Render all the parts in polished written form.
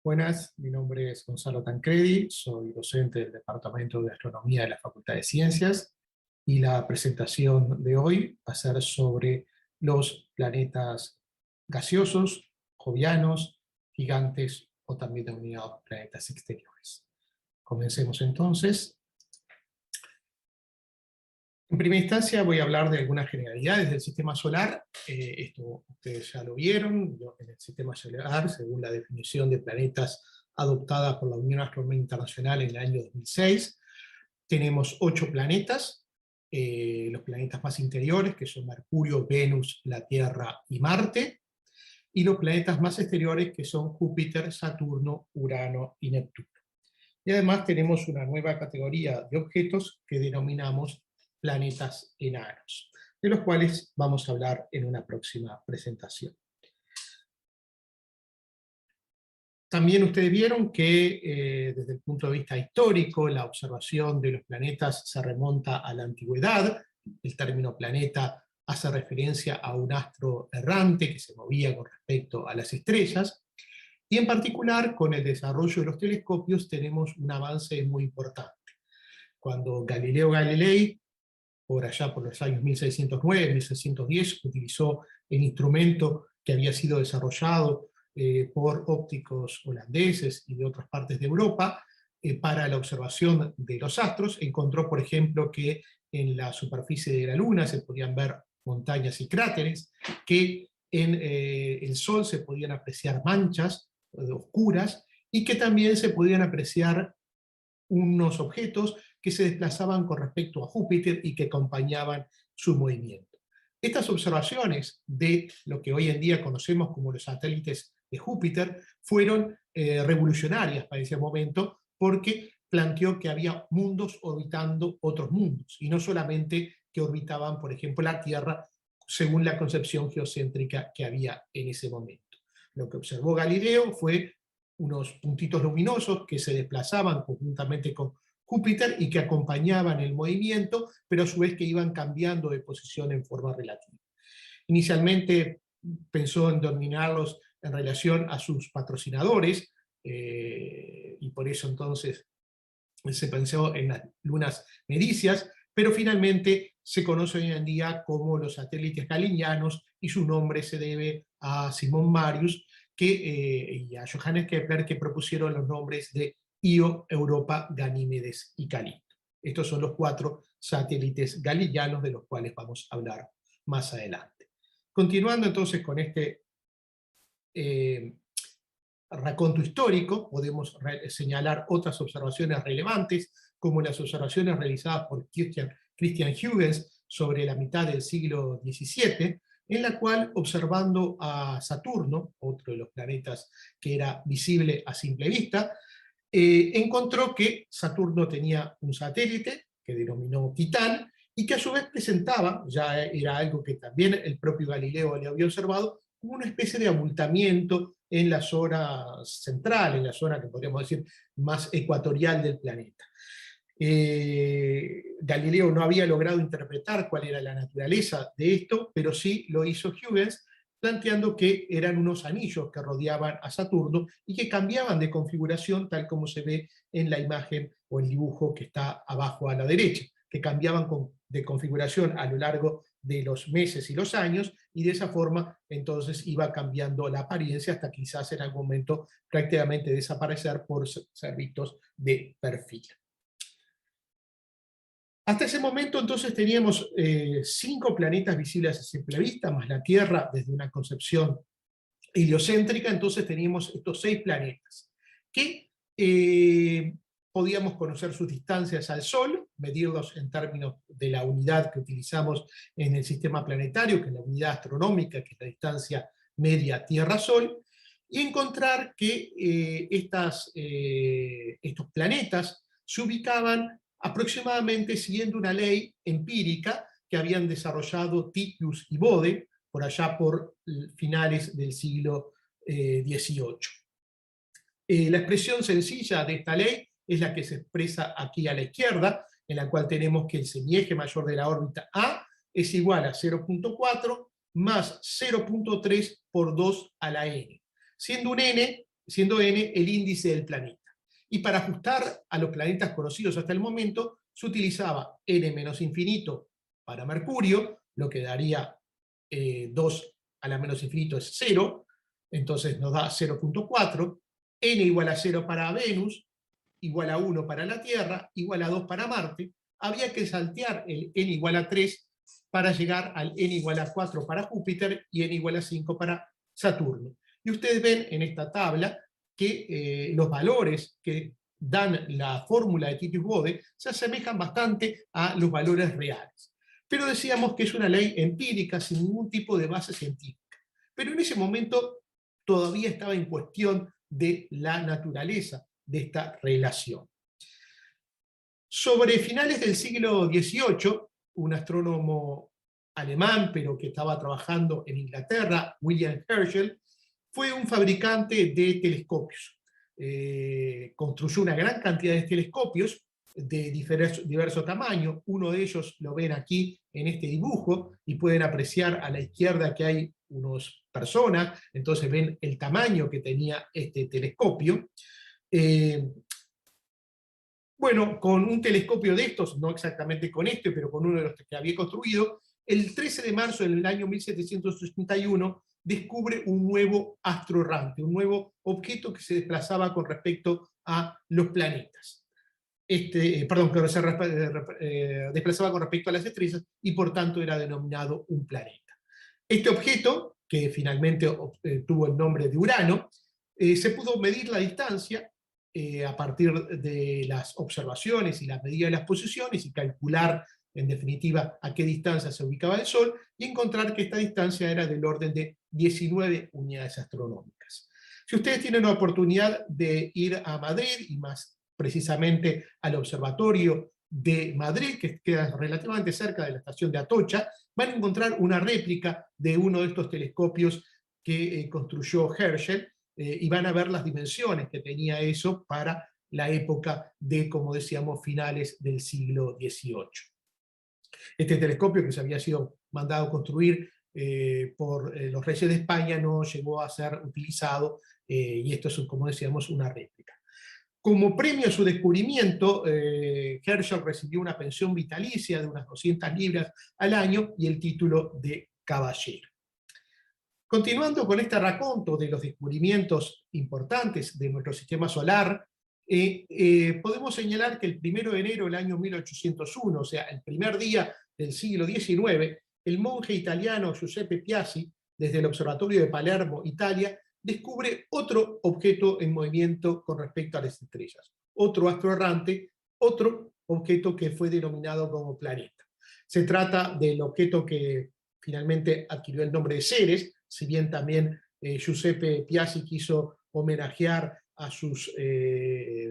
Buenas, mi nombre es Gonzalo Tancredi, soy docente del Departamento de Astronomía de la Facultad de Ciencias, y la presentación de hoy va a ser sobre los planetas gaseosos, jovianos, gigantes o también denominados planetas exteriores. Comencemos entonces. En primera instancia voy a hablar de algunas generalidades del sistema solar. Esto ustedes ya lo vieron. En el sistema solar, según la definición de planetas adoptada por la Unión Astronómica Internacional en el año 2006, tenemos 8 planetas. Los planetas más interiores, que son Mercurio, Venus, la Tierra y Marte, y los planetas más exteriores, que son Júpiter, Saturno, Urano y Neptuno. Y además tenemos una nueva categoría de objetos que denominamos planetas enanos, de los cuales vamos a hablar en una próxima presentación. También ustedes vieron que desde el punto de vista histórico, la observación de los planetas se remonta a la antigüedad. El término planeta hace referencia a un astro errante que se movía con respecto a las estrellas, y en particular con el desarrollo de los telescopios tenemos un avance muy importante. Cuando Galileo Galilei, por allá por los años 1609, 1610, utilizó el instrumento que había sido desarrollado por ópticos holandeses y de otras partes de Europa para la observación de los astros, encontró, por ejemplo, que en la superficie de la Luna se podían ver montañas y cráteres, que en el Sol se podían apreciar manchas oscuras, y que también se podían apreciar unos objetos que se desplazaban con respecto a Júpiter y que acompañaban su movimiento. Estas observaciones de lo que hoy en día conocemos como los satélites de Júpiter fueron revolucionarias para ese momento, porque planteó que había mundos orbitando otros mundos, y no solamente que orbitaban, por ejemplo, la Tierra según la concepción geocéntrica que había en ese momento. Lo que observó Galileo fue unos puntitos luminosos que se desplazaban conjuntamente con Júpiter y que acompañaban el movimiento, pero a su vez que iban cambiando de posición en forma relativa. Inicialmente pensó en denominarlos en relación a sus patrocinadores, y por eso entonces se pensó en las lunas medicias, pero finalmente se conoce hoy en día como los satélites galileanos, y su nombre se debe a Simón Marius y a Johannes Kepler, que propusieron los nombres de Io, Europa, Ganímedes y Callisto. Estos son los 4 satélites galileanos de los cuales vamos a hablar más adelante. Continuando entonces con este raconto histórico, podemos señalar otras observaciones relevantes, como las observaciones realizadas por Christian Huygens sobre la mitad del siglo XVII, en la cual, observando a Saturno, otro de los planetas que era visible a simple vista, encontró que Saturno tenía un satélite que denominó Titán, y que a su vez presentaba, ya era algo que también el propio Galileo le había observado, como una especie de abultamiento en la zona central, en la zona que podríamos decir más ecuatorial del planeta. Galileo no había logrado interpretar cuál era la naturaleza de esto, pero sí lo hizo Huygens, planteando que eran unos anillos que rodeaban a Saturno y que cambiaban de configuración, tal como se ve en la imagen o el dibujo que está abajo a la derecha, que cambiaban de configuración a lo largo de los meses y los años, y de esa forma entonces iba cambiando la apariencia hasta quizás en algún momento prácticamente desaparecer por ser vistos de perfil. Hasta ese momento entonces teníamos 5 planetas visibles a simple vista, más la Tierra desde una concepción heliocéntrica. Entonces teníamos estos 6 planetas, que podíamos conocer sus distancias al Sol, medirlos en términos de la unidad que utilizamos en el sistema planetario, que es la unidad astronómica, que es la distancia media Tierra-Sol, y encontrar que estos planetas se ubicaban aproximadamente siguiendo una ley empírica que habían desarrollado Titius y Bode por allá por finales del siglo XVIII. La expresión sencilla de esta ley es la que se expresa aquí a la izquierda, en la cual tenemos que el semieje mayor de la órbita A es igual a 0.4 más 0.3 por 2 a la n, siendo un n siendo n el índice del planeta. Y para ajustar a los planetas conocidos hasta el momento, se utilizaba n menos infinito para Mercurio, lo que daría 2 a la menos infinito es 0, entonces nos da 0.4, n igual a 0 para Venus, igual a 1 para la Tierra, igual a 2 para Marte. Había que saltear el n igual a 3 para llegar al n igual a 4 para Júpiter y n igual a 5 para Saturno. Y ustedes ven en esta tabla que los valores que dan la fórmula de Titius-Bode se asemejan bastante a los valores reales. Pero decíamos que es una ley empírica sin ningún tipo de base científica. Pero en ese momento todavía estaba en cuestión de la naturaleza de esta relación. Sobre finales del siglo XVIII, un astrónomo alemán, pero que estaba trabajando en Inglaterra, William Herschel, fue un fabricante de telescopios. Construyó una gran cantidad de telescopios de diverso tamaño. Uno de ellos lo ven aquí en este dibujo, y pueden apreciar a la izquierda que hay unas personas, entonces ven el tamaño que tenía este telescopio. Bueno, con un telescopio de estos, no exactamente con este, pero con uno de los que había construido, el 13 de marzo del año 1781 descubre un nuevo astro errante, un nuevo objeto que se desplazaba con respecto a los planetas. Perdón, que se desplazaba con respecto a las estrellas y por tanto era denominado un planeta. Este objeto, que finalmente tuvo el nombre de Urano, se pudo medir la distancia a partir de las observaciones y la medida de las posiciones y calcular en definitiva a qué distancia se ubicaba el Sol y encontrar que esta distancia era del orden de 19 unidades astronómicas. Si ustedes tienen la oportunidad de ir a Madrid y más precisamente al observatorio de Madrid, que queda relativamente cerca de la estación de Atocha, van a encontrar una réplica de uno de estos telescopios que construyó Herschel, y van a ver las dimensiones que tenía eso para la época de, como decíamos, finales del siglo XVIII. Este telescopio, que se había sido mandado a construir por los reyes de España, no llegó a ser utilizado, y esto es, como decíamos, una réplica. Como premio a su descubrimiento, Herschel recibió una pensión vitalicia de unas 200 libras al año y el título de caballero. Continuando con este raconto de los descubrimientos importantes de nuestro sistema solar, podemos señalar que el 1 de enero del año 1801, o sea, el primer día del siglo XIX, el monje italiano Giuseppe Piazzi, desde el Observatorio de Palermo, Italia, descubre otro objeto en movimiento con respecto a las estrellas, otro astro errante, otro objeto que fue denominado como planeta. Se trata del objeto que finalmente adquirió el nombre de Ceres, si bien también Giuseppe Piazzi quiso homenajear a sus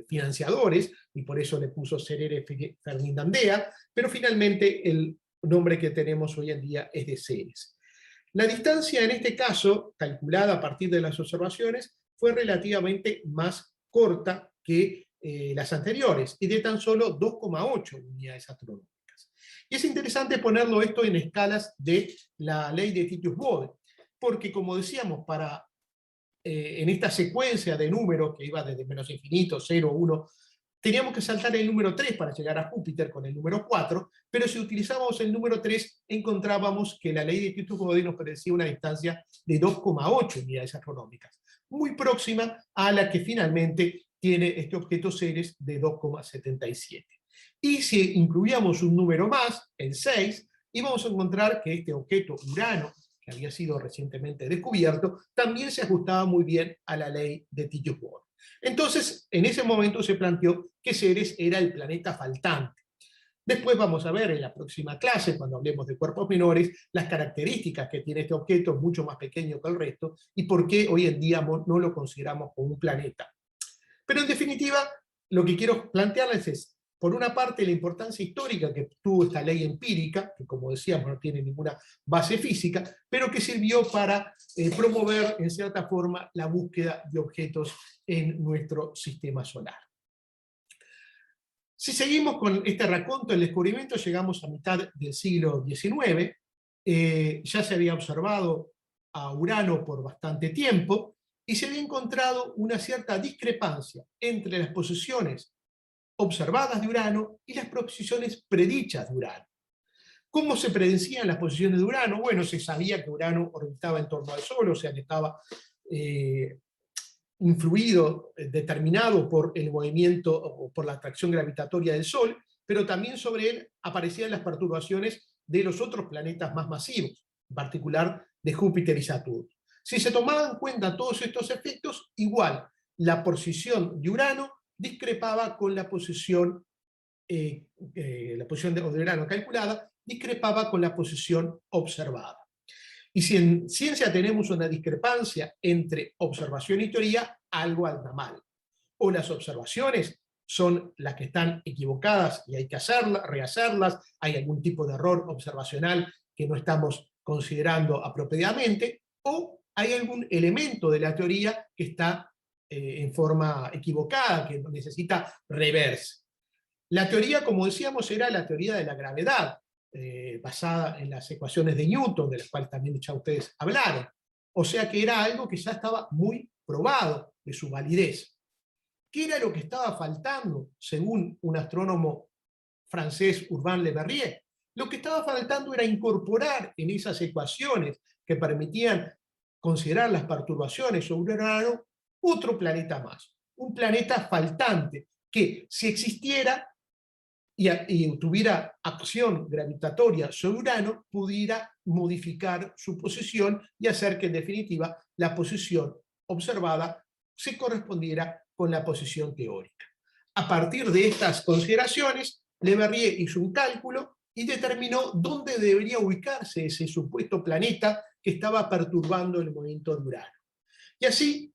financiadores, y por eso le puso Cerere Ferdinandea, pero finalmente el nombre que tenemos hoy en día es de Ceres. La distancia en este caso, calculada a partir de las observaciones, fue relativamente más corta que las anteriores, y de tan solo 2,8 unidades astronómicas. Y es interesante ponerlo esto en escalas de la ley de Titius-Bode, porque como decíamos, en esta secuencia de números que iba desde menos infinito, 0, 1, teníamos que saltar el número 3 para llegar a Júpiter con el número 4, pero si utilizábamos el número 3, encontrábamos que la ley de Titius-Bode nos predecía una distancia de 2,8 unidades astronómicas, muy próxima a la que finalmente tiene este objeto Ceres de 2,77. Y si incluíamos un número más, el 6, íbamos a encontrar que este objeto Urano, que había sido recientemente descubierto, también se ajustaba muy bien a la ley de Titius-Bode. Entonces, en ese momento se planteó que Ceres era el planeta faltante. Después vamos a ver en la próxima clase, cuando hablemos de cuerpos menores, las características que tiene este objeto, mucho más pequeño que el resto, y por qué hoy en día no lo consideramos como un planeta. Pero en definitiva, lo que quiero plantearles es, por una parte, la importancia histórica que tuvo esta ley empírica, que como decíamos no tiene ninguna base física, pero que sirvió para promover, en cierta forma, la búsqueda de objetos en nuestro sistema solar. Si seguimos con este raconto del descubrimiento, llegamos a mitad del siglo XIX, ya se había observado a Urano por bastante tiempo, y se había encontrado una cierta discrepancia entre las posiciones observadas de Urano y las posiciones predichas de Urano. ¿Cómo se predecían las posiciones de Urano? Bueno, se sabía que Urano orbitaba en torno al Sol, o sea que estaba influido, determinado por el movimiento o por la atracción gravitatoria del Sol, pero también sobre él aparecían las perturbaciones de los otros planetas más masivos, en particular de Júpiter y Saturno. Si se tomaban en cuenta todos estos efectos, igual la posición de Urano discrepaba con la posición de Urano calculada, discrepaba con la posición observada. Y si en ciencia tenemos una discrepancia entre observación y teoría, algo anda mal. O las observaciones son las que están equivocadas y hay que hacerlas, rehacerlas, hay algún tipo de error observacional que no estamos considerando apropiadamente, o hay algún elemento de la teoría que está en forma equivocada, que necesita reverse. La teoría, como decíamos, era la teoría de la gravedad, basada en las ecuaciones de Newton, de las cuales también ya ustedes hablaron. O sea que era algo que ya estaba muy probado de su validez. ¿Qué era lo que estaba faltando, según un astrónomo francés, Urbain Le Verrier? Lo que estaba faltando era incorporar en esas ecuaciones que permitían considerar las perturbaciones sobre Urano otro planeta más, un planeta faltante, que si existiera y tuviera acción gravitatoria sobre Urano, pudiera modificar su posición y hacer que en definitiva la posición observada se correspondiera con la posición teórica. A partir de estas consideraciones, Le Verrier hizo un cálculo y determinó dónde debería ubicarse ese supuesto planeta que estaba perturbando el movimiento de Urano. Y así,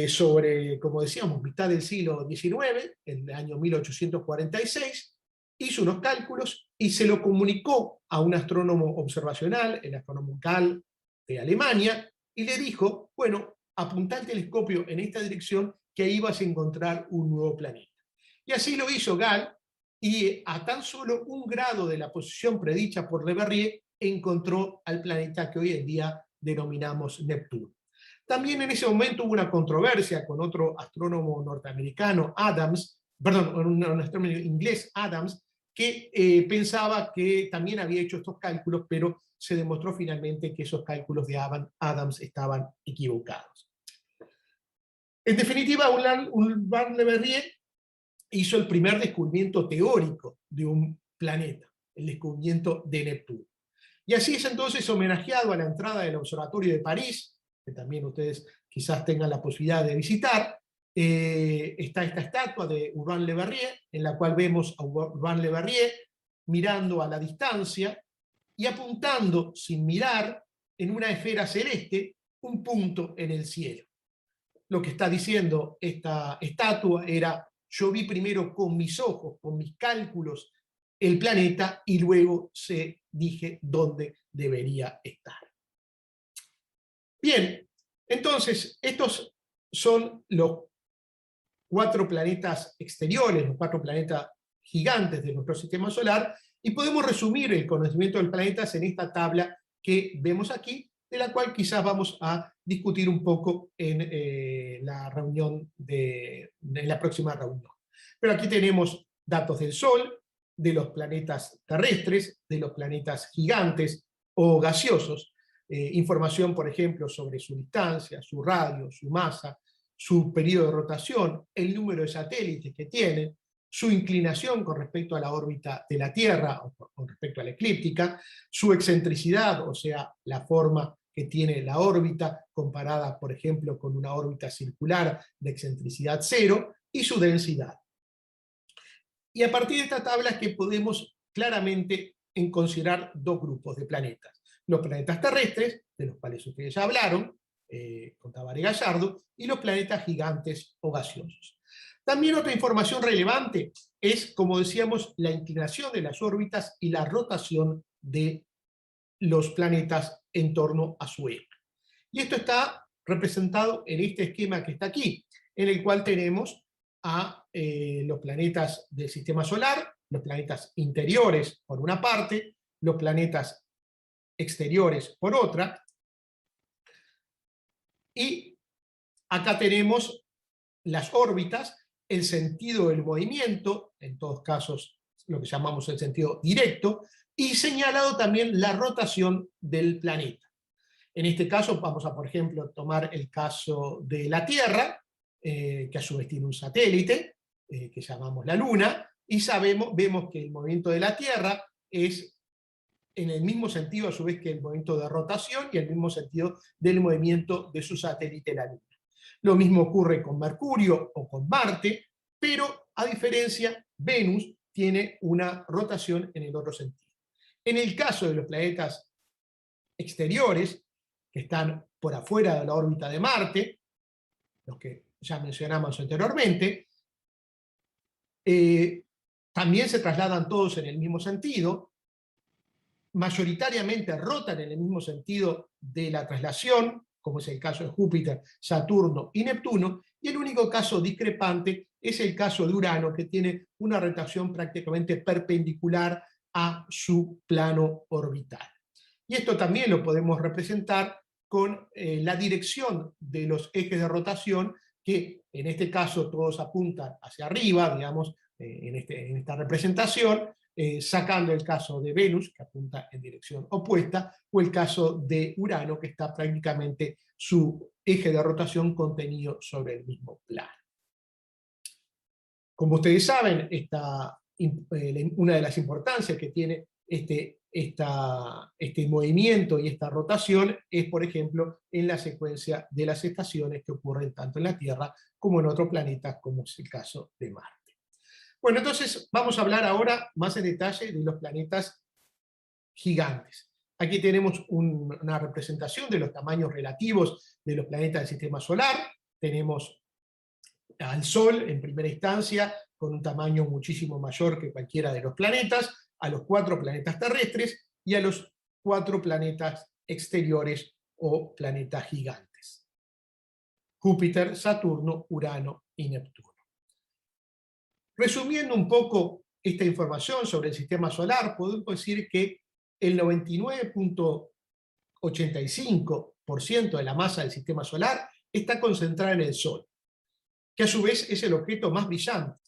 sobre, como decíamos, mitad del siglo XIX, en el año 1846, hizo unos cálculos y se lo comunicó a un astrónomo observacional, el astrónomo Gall de Alemania, y le dijo, bueno, apuntá el telescopio en esta dirección que ahí vas a encontrar un nuevo planeta. Y así lo hizo Gall, y a tan solo 1 grado de la posición predicha por Le Verrier, encontró al planeta que hoy en día denominamos Neptuno. También en ese momento hubo una controversia con otro astrónomo norteamericano, Adams, perdón, un astrónomo inglés, Adams, que pensaba que también había hecho estos cálculos, pero se demostró finalmente que esos cálculos de Adams estaban equivocados. En definitiva, Urbain Le Verrier hizo el primer descubrimiento teórico de un planeta, el descubrimiento de Neptuno. Y así es entonces homenajeado a la entrada del Observatorio de París, que también ustedes quizás tengan la posibilidad de visitar. Está esta estatua de Urbain Le Verrier, en la cual vemos a Urbain Le Verrier mirando a la distancia y apuntando sin mirar en una esfera celeste un punto en el cielo. Lo que está diciendo esta estatua era: yo vi primero con mis ojos, con mis cálculos, el planeta, y luego dije dónde debería estar. Bien, entonces, estos son los 4 planetas exteriores, los 4 planetas gigantes de nuestro sistema solar, y podemos resumir el conocimiento del planeta en esta tabla que vemos aquí, de la cual quizás vamos a discutir un poco en la reunión en la próxima reunión. Pero aquí tenemos datos del Sol, de los planetas terrestres, de los planetas gigantes o gaseosos, información, por ejemplo, sobre su distancia, su radio, su masa, su periodo de rotación, el número de satélites que tienen, su inclinación con respecto a la órbita de la Tierra o con respecto a la eclíptica, su excentricidad, o sea, la forma que tiene la órbita comparada, por ejemplo, con una órbita circular de excentricidad 0, y su densidad. Y a partir de esta tabla es que podemos claramente considerar 2 grupos de planetas: los planetas terrestres, de los cuales ustedes ya hablaron, con Tabaré Gallardo, y los planetas gigantes o gaseosos. También otra información relevante es, como decíamos, la inclinación de las órbitas y la rotación de los planetas en torno a su eje. Y esto está representado en este esquema que está aquí, en el cual tenemos a los planetas del sistema solar, los planetas interiores por una parte, los planetas exteriores por otra. Y acá tenemos las órbitas, el sentido del movimiento, en todos casos lo que llamamos el sentido directo, y señalado también la rotación del planeta. En este caso vamos a, por ejemplo, tomar el caso de la Tierra, que a su vez tiene un satélite, que llamamos la Luna, y vemos que el movimiento de la Tierra es en el mismo sentido a su vez que el movimiento de rotación y el mismo sentido del movimiento de su satélite la Luna. Lo mismo ocurre con Mercurio o con Marte, pero a diferencia, Venus tiene una rotación en el otro sentido. En el caso de los planetas exteriores, que están por afuera de la órbita de Marte, los que ya mencionamos anteriormente, también se trasladan todos en el mismo sentido, mayoritariamente rotan en el mismo sentido de la traslación, como es el caso de Júpiter, Saturno y Neptuno, y el único caso discrepante es el caso de Urano, que tiene una rotación prácticamente perpendicular a su plano orbital. Y esto también lo podemos representar con la dirección de los ejes de rotación, que en este caso todos apuntan hacia arriba, digamos, en esta representación, sacando el caso de Venus, que apunta en dirección opuesta, o el caso de Urano, que está prácticamente su eje de rotación contenido sobre el mismo plano. Como ustedes saben, una de las importancias que tiene este movimiento y esta rotación es, por ejemplo, en la secuencia de las estaciones que ocurren tanto en la Tierra como en otros planetas, como es el caso de Marte. Bueno, entonces vamos a hablar ahora más en detalle de los planetas gigantes. Aquí tenemos una representación de los tamaños relativos de los planetas del Sistema Solar. Tenemos al Sol, en primera instancia, con un tamaño muchísimo mayor que cualquiera de los planetas, a los 4 planetas terrestres y a los 4 planetas exteriores o planetas gigantes: Júpiter, Saturno, Urano y Neptuno. Resumiendo un poco esta información sobre el Sistema Solar, podemos decir que el 99.85% de la masa del Sistema Solar está concentrada en el Sol, que a su vez es el objeto más brillante,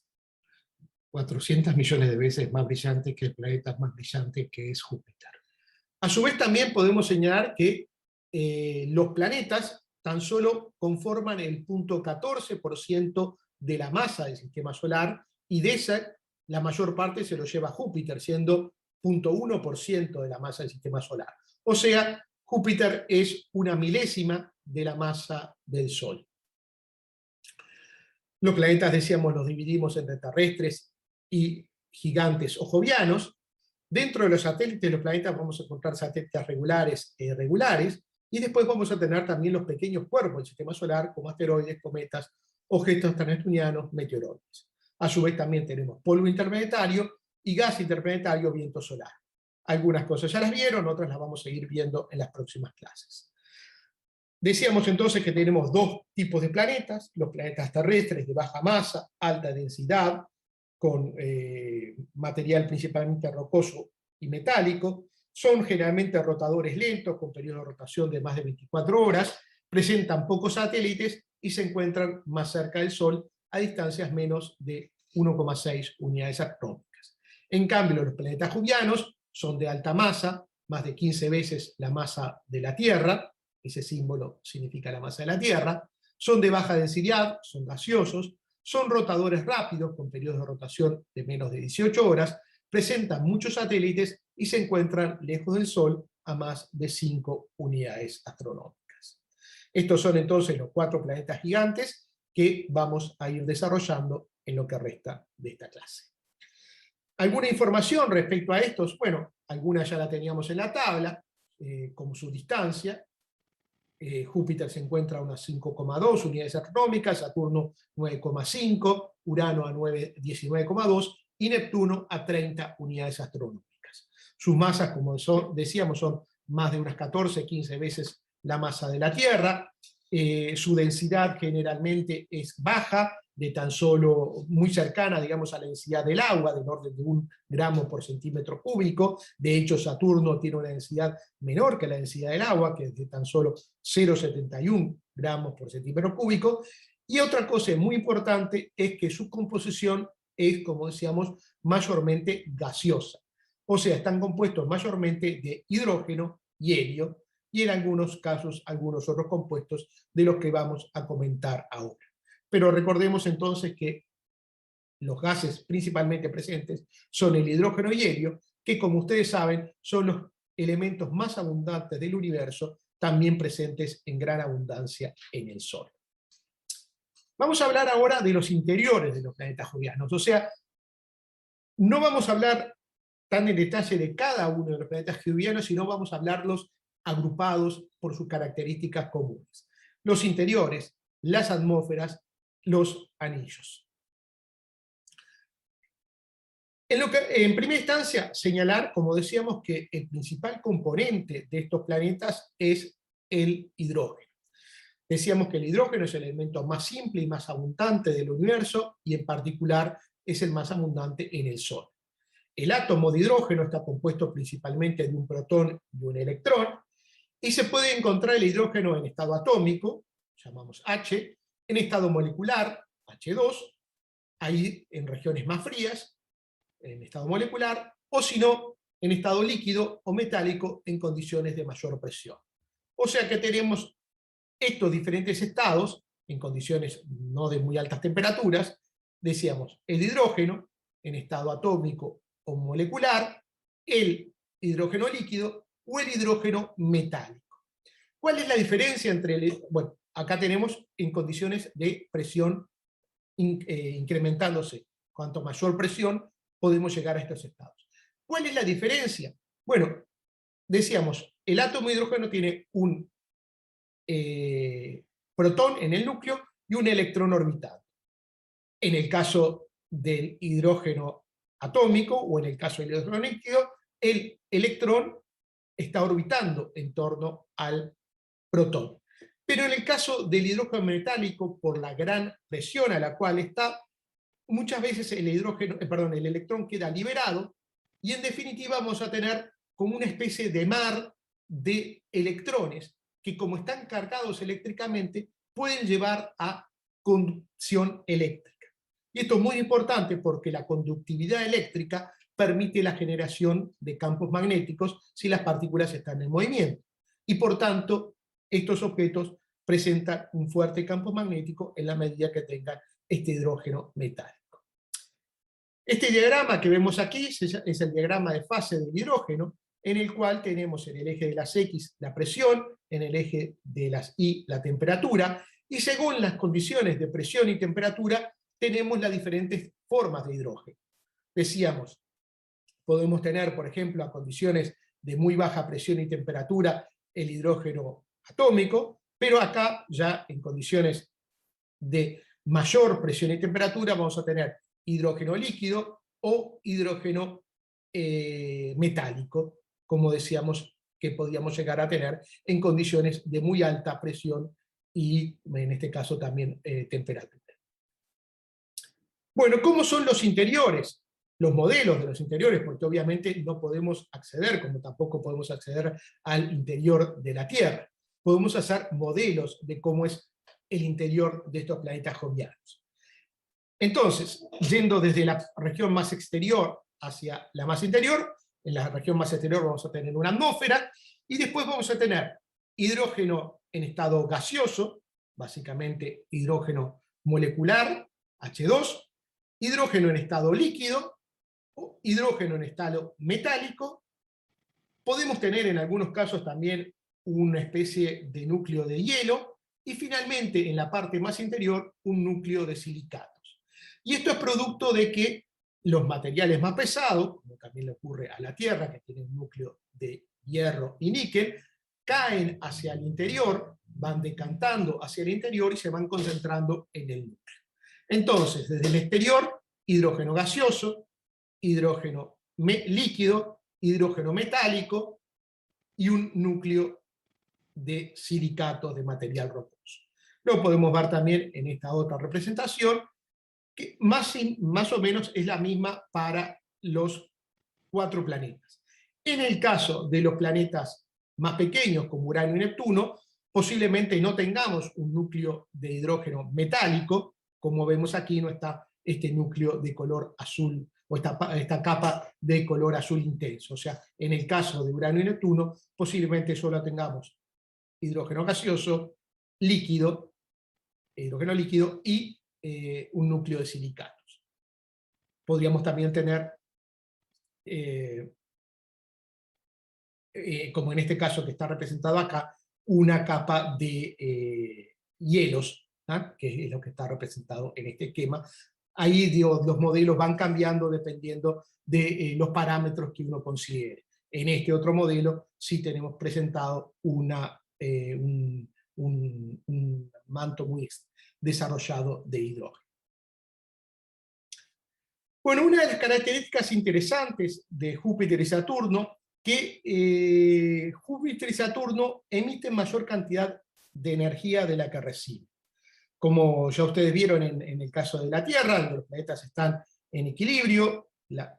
400 millones de veces más brillante que el planeta más brillante que es Júpiter. A su vez también podemos señalar que los planetas tan solo conforman el 0.14% de la masa del Sistema Solar, y de esa la mayor parte se lo lleva Júpiter, siendo 0.1% de la masa del Sistema Solar. O sea, Júpiter es una milésima de la masa del Sol. Los planetas, decíamos, los dividimos entre terrestres y gigantes o jovianos. Dentro de los satélites de los planetas vamos a encontrar satélites regulares e irregulares, y después vamos a tener también los pequeños cuerpos del Sistema Solar, como asteroides, cometas, objetos extraneptunianos, meteoroides. A su vez también tenemos polvo interplanetario y gas interplanetario, viento solar. Algunas cosas ya las vieron, otras las vamos a ir viendo en las próximas clases. Decíamos entonces que tenemos 2 tipos de planetas: los planetas terrestres de baja masa, alta densidad, con material principalmente rocoso y metálico. Son generalmente rotadores lentos, con periodos de rotación de más de 24 horas, presentan pocos satélites y se encuentran más cerca del Sol, a distancias menos de 1,6 unidades astronómicas. En cambio, los planetas jovianos son de alta masa, más de 15 veces la masa de la Tierra, ese símbolo significa la masa de la Tierra, son de baja densidad, son gaseosos, son rotadores rápidos con periodos de rotación de menos de 18 horas, presentan muchos satélites y se encuentran lejos del Sol a más de 5 unidades astronómicas. Estos son entonces los 4 planetas gigantes que vamos a ir desarrollando en lo que resta de esta clase. ¿Alguna información respecto a estos? Bueno, algunas ya la teníamos en la tabla, como su distancia. Júpiter se encuentra a unas 5,2 unidades astronómicas, Saturno 9,5, Urano a 19,2 y Neptuno a 30 unidades astronómicas. Sus masas, como decíamos, son más de unas 14-15 veces la masa de la Tierra. Su densidad generalmente es baja, de tan solo, muy cercana, digamos, a la densidad del agua, del orden de 1 gramo por centímetro cúbico. De hecho, Saturno tiene una densidad menor que la densidad del agua, que es de tan solo 0,71 gramos por centímetro cúbico. Y otra cosa muy importante es que su composición es, como decíamos, mayormente gaseosa. O sea, están compuestos mayormente de hidrógeno y helio, y en algunos casos algunos otros compuestos de los que vamos a comentar ahora. Pero recordemos entonces que los gases principalmente presentes son el hidrógeno y helio, que como ustedes saben son los elementos más abundantes del universo, también presentes en gran abundancia en el Sol. Vamos a hablar ahora de los interiores de los planetas jovianos, o sea, no vamos a hablar tan en detalle de cada uno de los planetas jovianos, sino vamos a hablarlos agrupados por sus características comunes. Los interiores, las atmósferas, los anillos. En primera instancia, señalar, como decíamos, que el principal componente de estos planetas es el hidrógeno. Decíamos que el hidrógeno es el elemento más simple y más abundante del universo, y en particular es el más abundante en el Sol. El átomo de hidrógeno está compuesto principalmente de un protón y un electrón, y se puede encontrar el hidrógeno en estado atómico, llamamos H, en estado molecular, H2, ahí en regiones más frías, en estado molecular, o si no, en estado líquido o metálico en condiciones de mayor presión. O sea que tenemos estos diferentes estados, en condiciones no de muy altas temperaturas, decíamos, el hidrógeno en estado atómico o molecular, el hidrógeno líquido o el hidrógeno metálico. ¿Cuál es la diferencia entre bueno, acá tenemos en condiciones de presión incrementándose. Cuanto mayor presión, podemos llegar a estos estados. ¿Cuál es la diferencia? Bueno, decíamos, el átomo de hidrógeno tiene un protón en el núcleo y un electrón orbitando. En el caso del hidrógeno atómico o en el caso del hidrógeno líquido, el electrón está orbitando en torno al protón. Pero en el caso del hidrógeno metálico, por la gran presión a la cual está, muchas veces el electrón queda liberado, y en definitiva vamos a tener como una especie de mar de electrones que, como están cargados eléctricamente, pueden llevar a conducción eléctrica. Y esto es muy importante porque la conductividad eléctrica permite la generación de campos magnéticos si las partículas están en movimiento. Y por tanto, estos objetos presentan un fuerte campo magnético en la medida que tengan este hidrógeno metálico. Este diagrama que vemos aquí es el diagrama de fase del hidrógeno, en el cual tenemos en el eje de las X la presión, en el eje de las Y la temperatura, y según las condiciones de presión y temperatura tenemos las diferentes formas de hidrógeno. Decíamos, podemos tener, por ejemplo, a condiciones de muy baja presión y temperatura, el hidrógeno atómico, pero acá ya en condiciones de mayor presión y temperatura vamos a tener hidrógeno líquido o hidrógeno metálico, como decíamos que podíamos llegar a tener en condiciones de muy alta presión y en este caso también temperatura. Bueno, ¿cómo son los interiores? Los modelos de los interiores, porque obviamente no podemos acceder, como tampoco podemos acceder al interior de la Tierra. Podemos hacer modelos de cómo es el interior de estos planetas jovianos. Entonces, yendo desde la región más exterior hacia la más interior, en la región más exterior vamos a tener una atmósfera, y después vamos a tener hidrógeno en estado gaseoso, básicamente hidrógeno molecular, H2, hidrógeno en estado líquido, o hidrógeno en estado metálico. Podemos tener en algunos casos también una especie de núcleo de hielo, y finalmente en la parte más interior un núcleo de silicatos. Y esto es producto de que los materiales más pesados, como también le ocurre a la Tierra, que tiene un núcleo de hierro y níquel, caen hacia el interior, van decantando hacia el interior y se van concentrando en el núcleo. Entonces, desde el exterior, hidrógeno gaseoso, hidrógeno líquido, hidrógeno metálico y un núcleo de silicatos de material rocoso. Lo podemos ver también en esta otra representación, que más o menos es la misma para los 4 planetas. En el caso de los planetas más pequeños, como Urano y Neptuno, posiblemente no tengamos un núcleo de hidrógeno metálico, como vemos aquí no está este núcleo de color azul, o esta capa de color azul intenso. O sea, en el caso de Urano y Neptuno, posiblemente solo tengamos hidrógeno gaseoso, líquido, hidrógeno líquido y un núcleo de silicatos. Podríamos también tener, como en este caso que está representado acá, una capa de hielos, ¿ah? Que es lo que está representado en este esquema. Ahí los modelos van cambiando dependiendo de los parámetros que uno considere. En este otro modelo sí tenemos presentado un manto muy desarrollado de hidrógeno. Bueno, una de las características interesantes de Júpiter y Saturno, que Júpiter y Saturno emiten mayor cantidad de energía de la que reciben. Como ya ustedes vieron en el caso de la Tierra, donde los planetas están en equilibrio,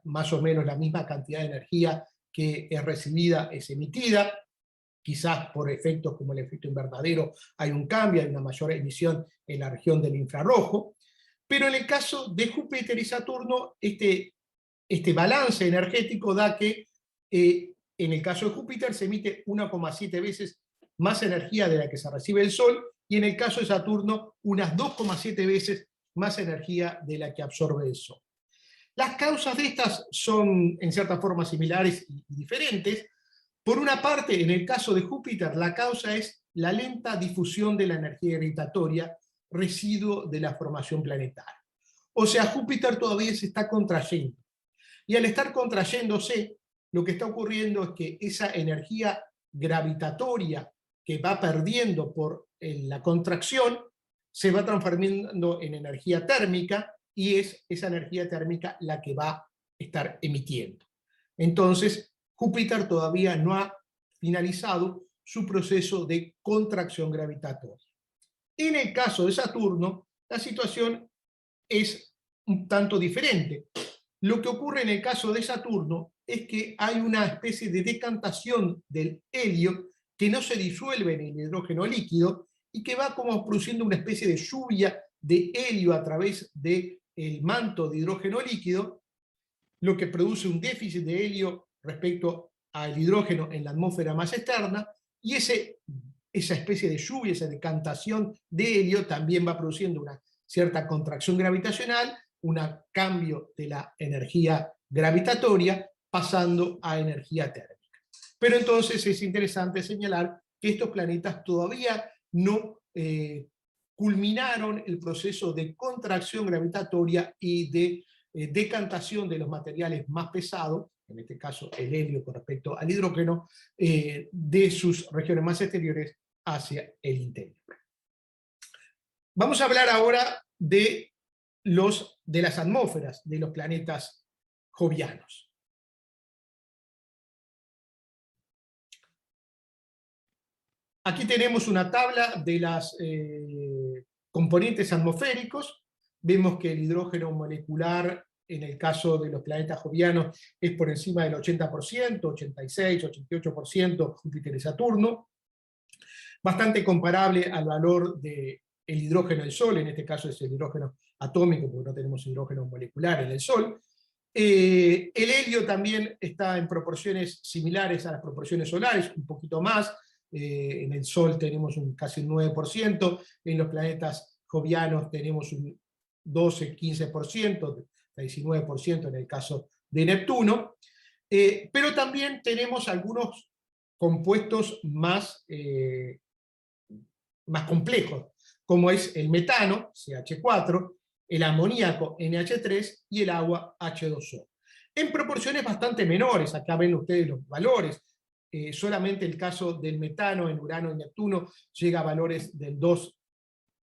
más o menos la misma cantidad de energía que es recibida es emitida, quizás por efectos como el efecto invernadero hay un cambio, hay una mayor emisión en la región del infrarrojo, pero en el caso de Júpiter y Saturno, este balance energético da que en el caso de Júpiter se emite 1,7 veces más energía de la que se recibe del Sol, y en el caso de Saturno unas 2,7 veces más energía de la que absorbe el Sol. Las causas de estas son en cierta forma similares y diferentes. Por una parte, en el caso de Júpiter, la causa es la lenta difusión de la energía gravitatoria, residuo de la formación planetaria. O sea, Júpiter todavía se está contrayendo. Y al estar contrayéndose, lo que está ocurriendo es que esa energía gravitatoria que va perdiendo por la contracción, se va transformando en energía térmica, y es esa energía térmica la que va a estar emitiendo. Entonces, Júpiter todavía no ha finalizado su proceso de contracción gravitatoria. En el caso de Saturno, la situación es un tanto diferente. Lo que ocurre en el caso de Saturno es que hay una especie de decantación del helio que no se disuelve en el hidrógeno líquido y que va como produciendo una especie de lluvia de helio a través del manto de hidrógeno líquido, lo que produce un déficit de helio respecto al hidrógeno en la atmósfera más externa, y esa especie de lluvia, esa decantación de helio también va produciendo una cierta contracción gravitacional, un cambio de la energía gravitatoria pasando a energía térmica. Pero entonces es interesante señalar que estos planetas todavía no culminaron el proceso de contracción gravitatoria y de decantación de los materiales más pesados, en este caso el helio con respecto al hidrógeno, de sus regiones más exteriores hacia el interior. Vamos a hablar ahora de las atmósferas de los planetas jovianos. Aquí tenemos una tabla de los componentes atmosféricos. Vemos que el hidrógeno molecular, en el caso de los planetas jovianos, es por encima del 80%, 86, 88% Júpiter y Saturno. Bastante comparable al valor del hidrógeno del Sol, en este caso es el hidrógeno atómico, porque no tenemos hidrógeno molecular en el Sol. El helio también está en proporciones similares a las proporciones solares, un poquito más. En el Sol tenemos casi un 9%, en los planetas jovianos tenemos un 12, 15%, 19% en el caso de Neptuno, pero también tenemos algunos compuestos más complejos, como es el metano, CH4, el amoníaco, NH3, y el agua, H2O. En proporciones bastante menores, acá ven ustedes los valores. Solamente el caso del metano en Urano y Neptuno llega a valores del 2,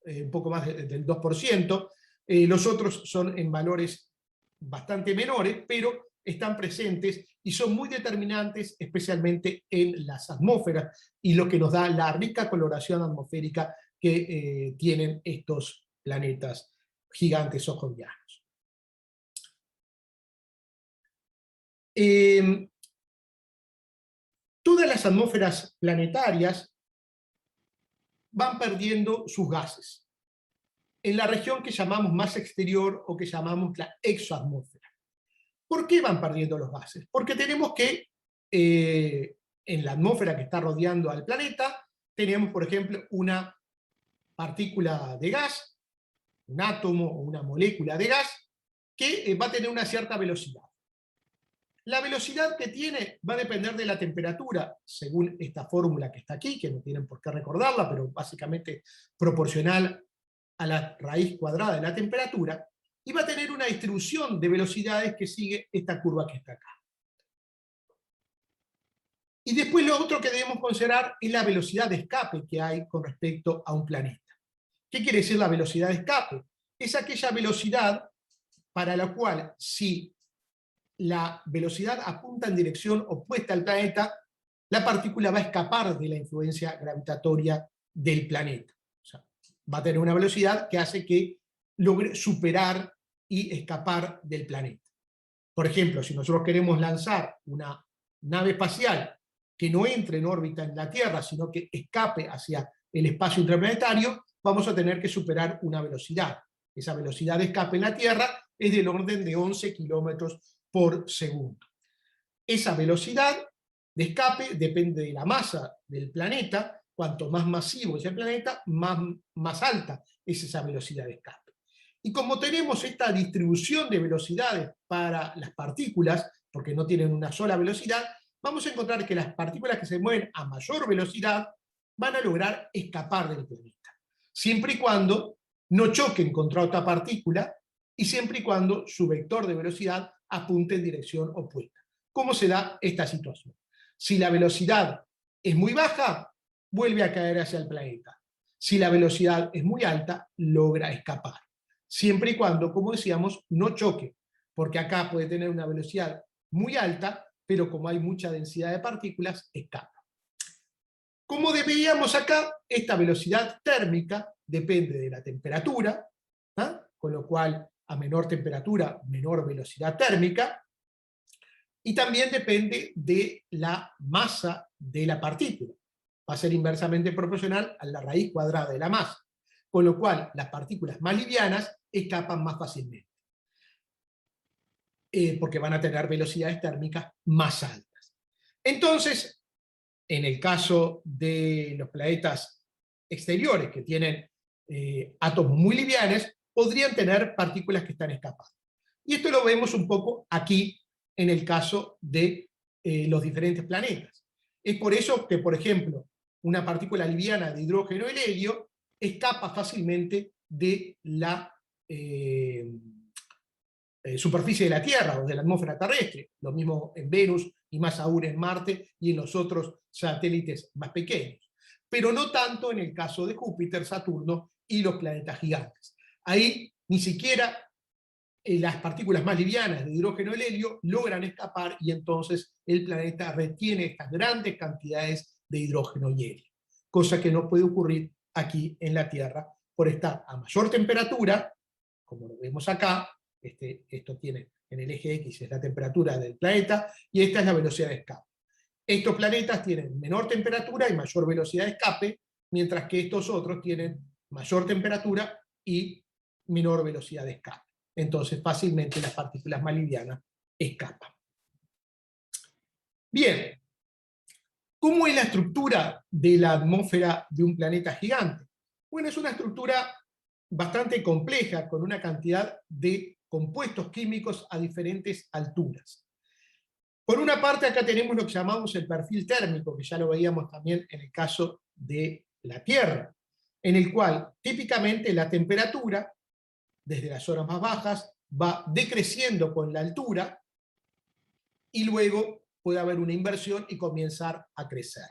un poco más del 2%. Los otros son en valores bastante menores, pero están presentes y son muy determinantes, especialmente en las atmósferas, y lo que nos da la rica coloración atmosférica que tienen estos planetas gigantes o jovianos. Todas las atmósferas planetarias van perdiendo sus gases en la región que llamamos más exterior o que llamamos la exoatmósfera. ¿Por qué van perdiendo los gases? Porque tenemos que, en la atmósfera que está rodeando al planeta, tenemos, por ejemplo, una partícula de gas, un átomo o una molécula de gas, que va a tener una cierta velocidad. La velocidad que tiene va a depender de la temperatura, según esta fórmula que está aquí, que no tienen por qué recordarla, pero básicamente proporcional a la raíz cuadrada de la temperatura, y va a tener una distribución de velocidades que sigue esta curva que está acá. Y después lo otro que debemos considerar es la velocidad de escape que hay con respecto a un planeta. ¿Qué quiere decir la velocidad de escape? Es aquella velocidad para la cual, si la velocidad apunta en dirección opuesta al planeta, la partícula va a escapar de la influencia gravitatoria del planeta. O sea, va a tener una velocidad que hace que logre superar y escapar del planeta. Por ejemplo, si nosotros queremos lanzar una nave espacial que no entre en órbita en la Tierra, sino que escape hacia el espacio interplanetario, vamos a tener que superar una velocidad. Esa velocidad de escape en la Tierra es del orden de 11 kilómetros por segundo. Esa velocidad de escape depende de la masa del planeta. Cuanto más masivo es el planeta, más alta es esa velocidad de escape. Y como tenemos esta distribución de velocidades para las partículas, porque no tienen una sola velocidad, vamos a encontrar que las partículas que se mueven a mayor velocidad van a lograr escapar del planeta, siempre y cuando no choquen contra otra partícula y siempre y cuando su vector de velocidad apunte en dirección opuesta. ¿Cómo se da esta situación? Si la velocidad es muy baja, vuelve a caer hacia el planeta. Si la velocidad es muy alta, logra escapar. Siempre y cuando, como decíamos, no choque, porque acá puede tener una velocidad muy alta, pero como hay mucha densidad de partículas, escapa. Como veíamos acá, esta velocidad térmica depende de la temperatura, ¿eh? Con lo cual, a menor temperatura, menor velocidad térmica, y también depende de la masa de la partícula. Va a ser inversamente proporcional a la raíz cuadrada de la masa, con lo cual las partículas más livianas escapan más fácilmente, porque van a tener velocidades térmicas más altas. Entonces, en el caso de los planetas exteriores que tienen átomos muy livianos, podrían tener partículas que están escapando. Y esto lo vemos un poco aquí en el caso de los diferentes planetas. Es por eso que, por ejemplo, una partícula liviana de hidrógeno y helio escapa fácilmente de la superficie de la Tierra o de la atmósfera terrestre. Lo mismo en Venus y más aún en Marte y en los otros satélites más pequeños. Pero no tanto en el caso de Júpiter, Saturno y los planetas gigantes. Ahí ni siquiera las partículas más livianas de hidrógeno y helio logran escapar y entonces el planeta retiene estas grandes cantidades de hidrógeno y helio. Cosa que no puede ocurrir aquí en la Tierra por estar a mayor temperatura, como lo vemos acá. Esto tiene en el eje X es la temperatura del planeta y esta es la velocidad de escape. Estos planetas tienen menor temperatura y mayor velocidad de escape, mientras que estos otros tienen mayor temperatura y menor velocidad de escape. Entonces fácilmente las partículas más livianas escapan. Bien, ¿cómo es la estructura de la atmósfera de un planeta gigante? Bueno, es una estructura bastante compleja, con una cantidad de compuestos químicos a diferentes alturas. Por una parte, acá tenemos lo que llamamos el perfil térmico, que ya lo veíamos también en el caso de la Tierra, en el cual típicamente la temperatura, desde las horas más bajas, va decreciendo con la altura, y luego puede haber una inversión y comenzar a crecer.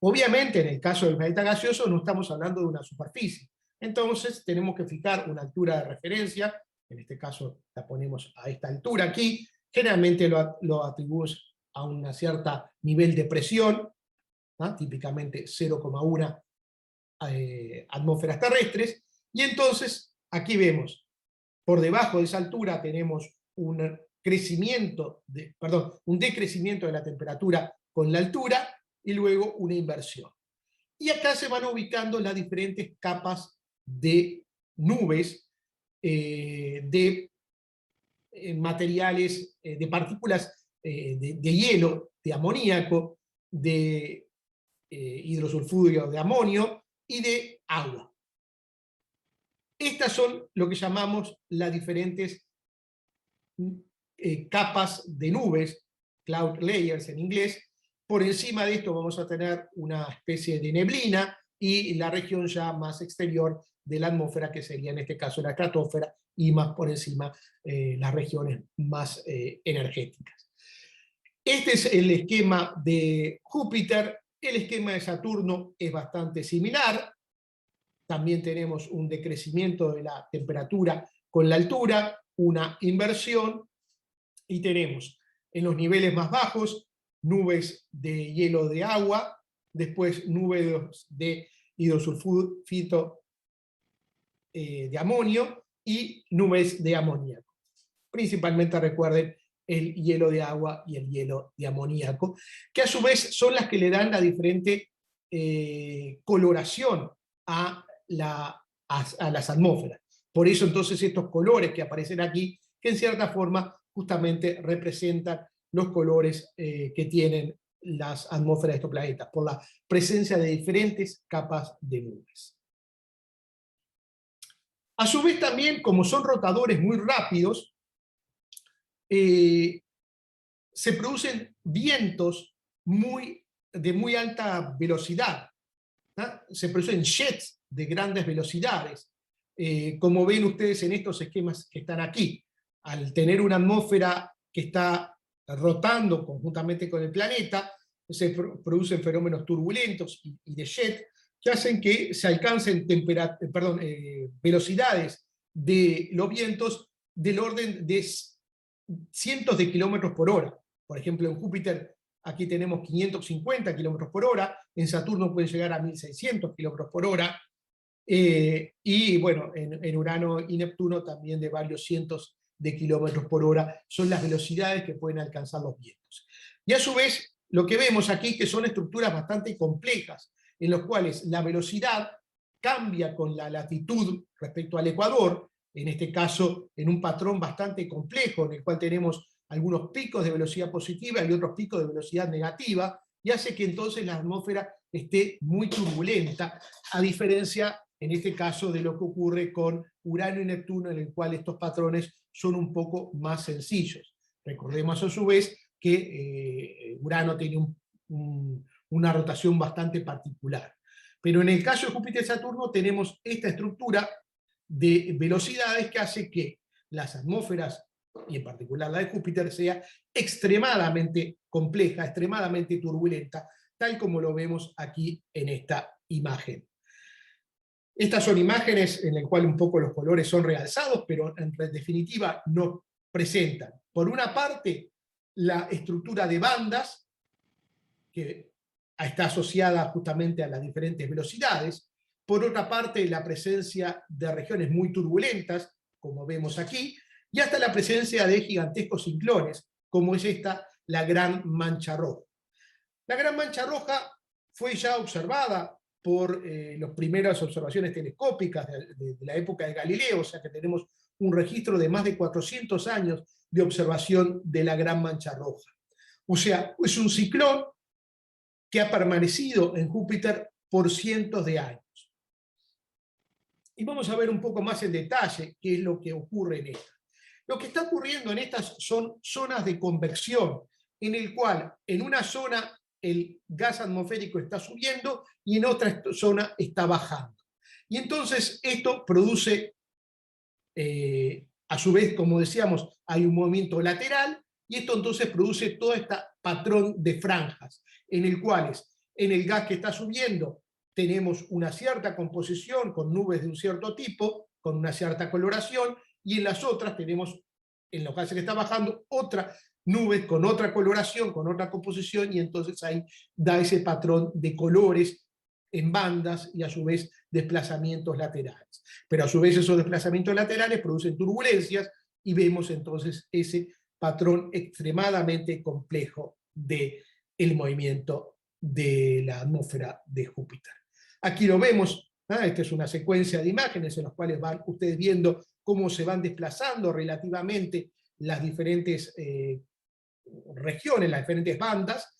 Obviamente, en el caso del planeta gaseoso, no estamos hablando de una superficie. Entonces, tenemos que fijar una altura de referencia, en este caso la ponemos a esta altura aquí, generalmente lo atribuimos a un cierto nivel de presión, ¿no? Típicamente 0,1 atmósferas terrestres, y entonces aquí vemos, por debajo de esa altura tenemos un un decrecimiento de la temperatura con la altura y luego una inversión. Y acá se van ubicando las diferentes capas de nubes, de materiales, de partículas de hielo, de amoníaco, de hidrosulfuro de amonio y de agua. Estas son lo que llamamos las diferentes capas de nubes, cloud layers en inglés. Por encima de esto vamos a tener una especie de neblina y la región ya más exterior de la atmósfera, que sería en este caso la estratosfera, y más por encima las regiones más energéticas. Este es el esquema de Júpiter. El esquema de Saturno es bastante similar. También tenemos un decrecimiento de la temperatura con la altura, una inversión, y tenemos en los niveles más bajos nubes de hielo de agua, después nubes de hidrosulfito de amonio y nubes de amoníaco. Principalmente recuerden el hielo de agua y el hielo de amoníaco, que a su vez son las que le dan la diferente coloración a las atmósferas. Por eso entonces estos colores que aparecen aquí, que en cierta forma justamente representan los colores que tienen las atmósferas de estos planetas, por la presencia de diferentes capas de nubes. A su vez también, como son rotadores muy rápidos, se producen vientos de muy alta velocidad, ¿no? Se producen jets de grandes velocidades, como ven ustedes en estos esquemas que están aquí. Al tener una atmósfera que está rotando conjuntamente con el planeta, se producen fenómenos turbulentos y de jet que hacen que se alcancen velocidades de los vientos del orden de cientos de kilómetros por hora. Por ejemplo, en Júpiter aquí tenemos 550 kilómetros por hora, en Saturno puede llegar a 1600 kilómetros por hora, y bueno, en Urano y Neptuno también de varios cientos de kilómetros por hora son las velocidades que pueden alcanzar los vientos. Y a su vez, lo que vemos aquí que son estructuras bastante complejas, en las cuales la velocidad cambia con la latitud respecto al ecuador, en este caso en un patrón bastante complejo, en el cual tenemos algunos picos de velocidad positiva y otros picos de velocidad negativa, y hace que entonces la atmósfera esté muy turbulenta, a diferencia, en este caso, de lo que ocurre con Urano y Neptuno, en el cual estos patrones son un poco más sencillos. Recordemos a su vez que Urano tiene una rotación bastante particular. Pero en el caso de Júpiter y Saturno tenemos esta estructura de velocidades que hace que las atmósferas, y en particular la de Júpiter, sea extremadamente compleja, extremadamente turbulenta, tal como lo vemos aquí en esta imagen. Estas son imágenes en las cuales un poco los colores son realzados, pero en definitiva nos presentan, por una parte, la estructura de bandas, que está asociada justamente a las diferentes velocidades, por otra parte, la presencia de regiones muy turbulentas, como vemos aquí, y hasta la presencia de gigantescos ciclones, como es esta, la Gran Mancha Roja. La Gran Mancha Roja fue ya observada por las primeras observaciones telescópicas de la época de Galileo, o sea que tenemos un registro de más de 400 años de observación de la Gran Mancha Roja. O sea, es un ciclón que ha permanecido en Júpiter por cientos de años. Y vamos a ver un poco más en detalle qué es lo que ocurre en esta. Lo que está ocurriendo en estas son zonas de convección, en el cual en una zona el gas atmosférico está subiendo y en otra zona está bajando. Y entonces esto produce, a su vez, como decíamos, hay un movimiento lateral, y esto entonces produce todo este patrón de franjas, en el cual en el gas que está subiendo tenemos una cierta composición con nubes de un cierto tipo, con una cierta coloración, y en las otras tenemos, en los gases que está bajando, otra nubes con otra coloración, con otra composición, y entonces ahí da ese patrón de colores en bandas y a su vez desplazamientos laterales. Pero a su vez esos desplazamientos laterales producen turbulencias y vemos entonces ese patrón extremadamente complejo del movimiento de la atmósfera de Júpiter. Aquí lo vemos, esta es una secuencia de imágenes en las cuales van ustedes viendo cómo se van desplazando relativamente las diferentes regiones, las diferentes bandas.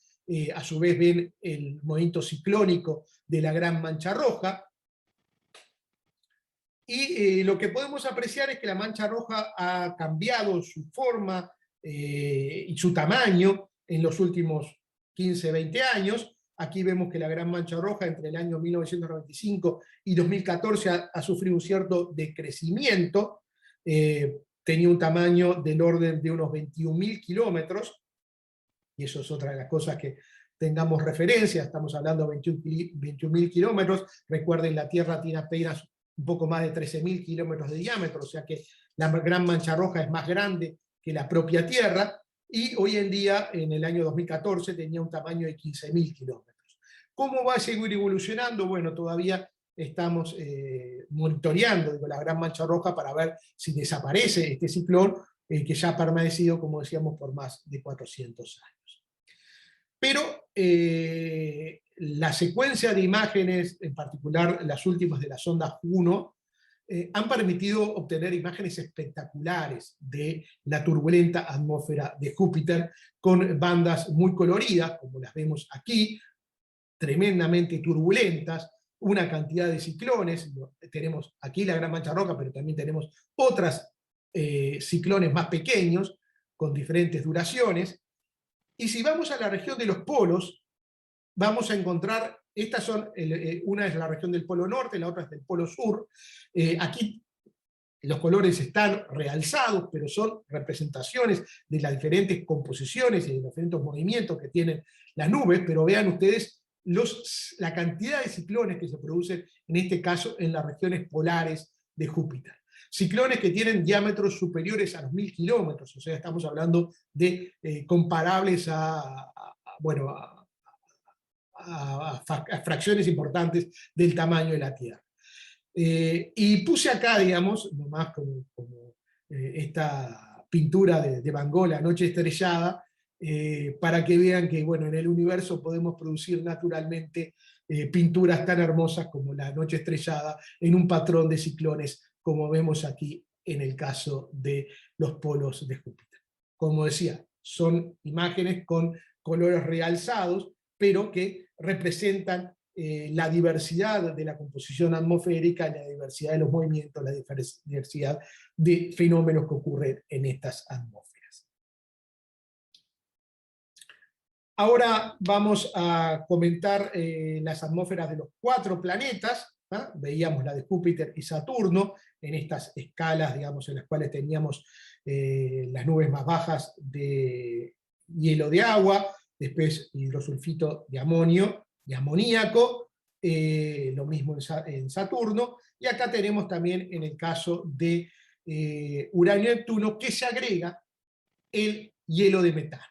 A su vez ven el movimiento ciclónico de la Gran Mancha Roja, y lo que podemos apreciar es que la Mancha Roja ha cambiado su forma y su tamaño en los últimos 15, 20 años. Aquí vemos que la Gran Mancha Roja entre el año 1995 y 2014 ha sufrido un cierto decrecimiento. Tenía un tamaño del orden de unos 21.000 kilómetros, y eso es otra de las cosas que tengamos referencia. Estamos hablando de 21.000 kilómetros. Recuerden, la Tierra tiene apenas un poco más de 13.000 kilómetros de diámetro, o sea que la Gran Mancha Roja es más grande que la propia Tierra, y hoy en día, en el año 2014, tenía un tamaño de 15.000 kilómetros. ¿Cómo va a seguir evolucionando? Bueno, todavía estamos monitoreando la Gran Mancha Roja para ver si desaparece este ciclón, que ya ha permanecido, como decíamos, por más de 400 años. Pero la secuencia de imágenes, en particular las últimas de la sonda Juno, han permitido obtener imágenes espectaculares de la turbulenta atmósfera de Júpiter, con bandas muy coloridas, como las vemos aquí, tremendamente turbulentas, una cantidad de ciclones. Tenemos aquí la Gran Mancha Roja, pero también tenemos otras ciclones más pequeños, con diferentes duraciones. Y si vamos a la región de los polos, vamos a encontrar, estas son, una es la región del Polo Norte, la otra es del Polo Sur. Aquí los colores están realzados, pero son representaciones de las diferentes composiciones y de los diferentes movimientos que tienen las nubes, pero vean ustedes la cantidad de ciclones que se producen, en este caso, en las regiones polares de Júpiter. Ciclones que tienen diámetros superiores a los 1.000 kilómetros, o sea, estamos hablando de comparables a fracciones importantes del tamaño de la Tierra. Y puse acá, digamos, nomás como esta pintura de Van Gogh, La Noche Estrellada, para que vean que, bueno, en el universo podemos producir naturalmente pinturas tan hermosas como La Noche Estrellada, en un patrón de ciclones, como vemos aquí en el caso de los polos de Júpiter. Como decía, son imágenes con colores realzados, pero que representan la diversidad de la composición atmosférica, la diversidad de los movimientos, la diversidad de fenómenos que ocurren en estas atmósferas. Ahora vamos a comentar las atmósferas de los 4 planetas. Veíamos la de Júpiter y Saturno, en estas escalas, digamos, en las cuales teníamos las nubes más bajas de hielo de agua, después hidrosulfito de amonio, de amoníaco, lo mismo en Saturno, y acá tenemos también en el caso de Urano y Neptuno, que se agrega el hielo de metano.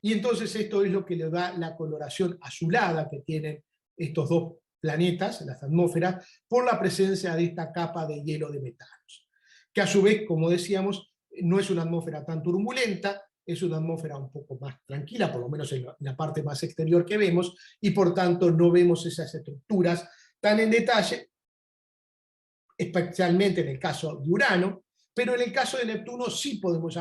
Y entonces esto es lo que le da la coloración azulada que tienen estos 2 planetas, las atmósferas, por la presencia de esta capa de hielo de metanos, que a su vez, como decíamos, no es una atmósfera tan turbulenta, es una atmósfera un poco más tranquila, por lo menos en la parte más exterior que vemos, y por tanto no vemos esas estructuras tan en detalle, especialmente en el caso de Urano, pero en el caso de Neptuno sí podemos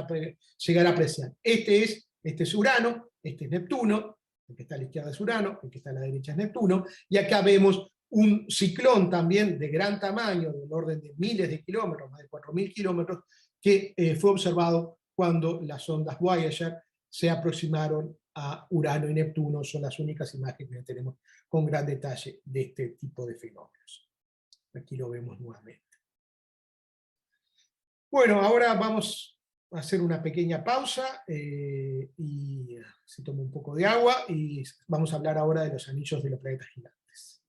llegar a apreciar. Este es Urano, este es Neptuno, el que está a la izquierda es Urano, el que está a la derecha es Neptuno, y acá vemos un ciclón también de gran tamaño, del orden de miles de kilómetros, más de 4.000 kilómetros, que fue observado cuando las ondas Voyager se aproximaron a Urano y Neptuno. Son las únicas imágenes que tenemos con gran detalle de este tipo de fenómenos. Aquí lo vemos nuevamente. Bueno, ahora vamos a hacer una pequeña pausa, y se toma un poco de agua, y vamos a hablar ahora de los anillos de los planetas gigantes.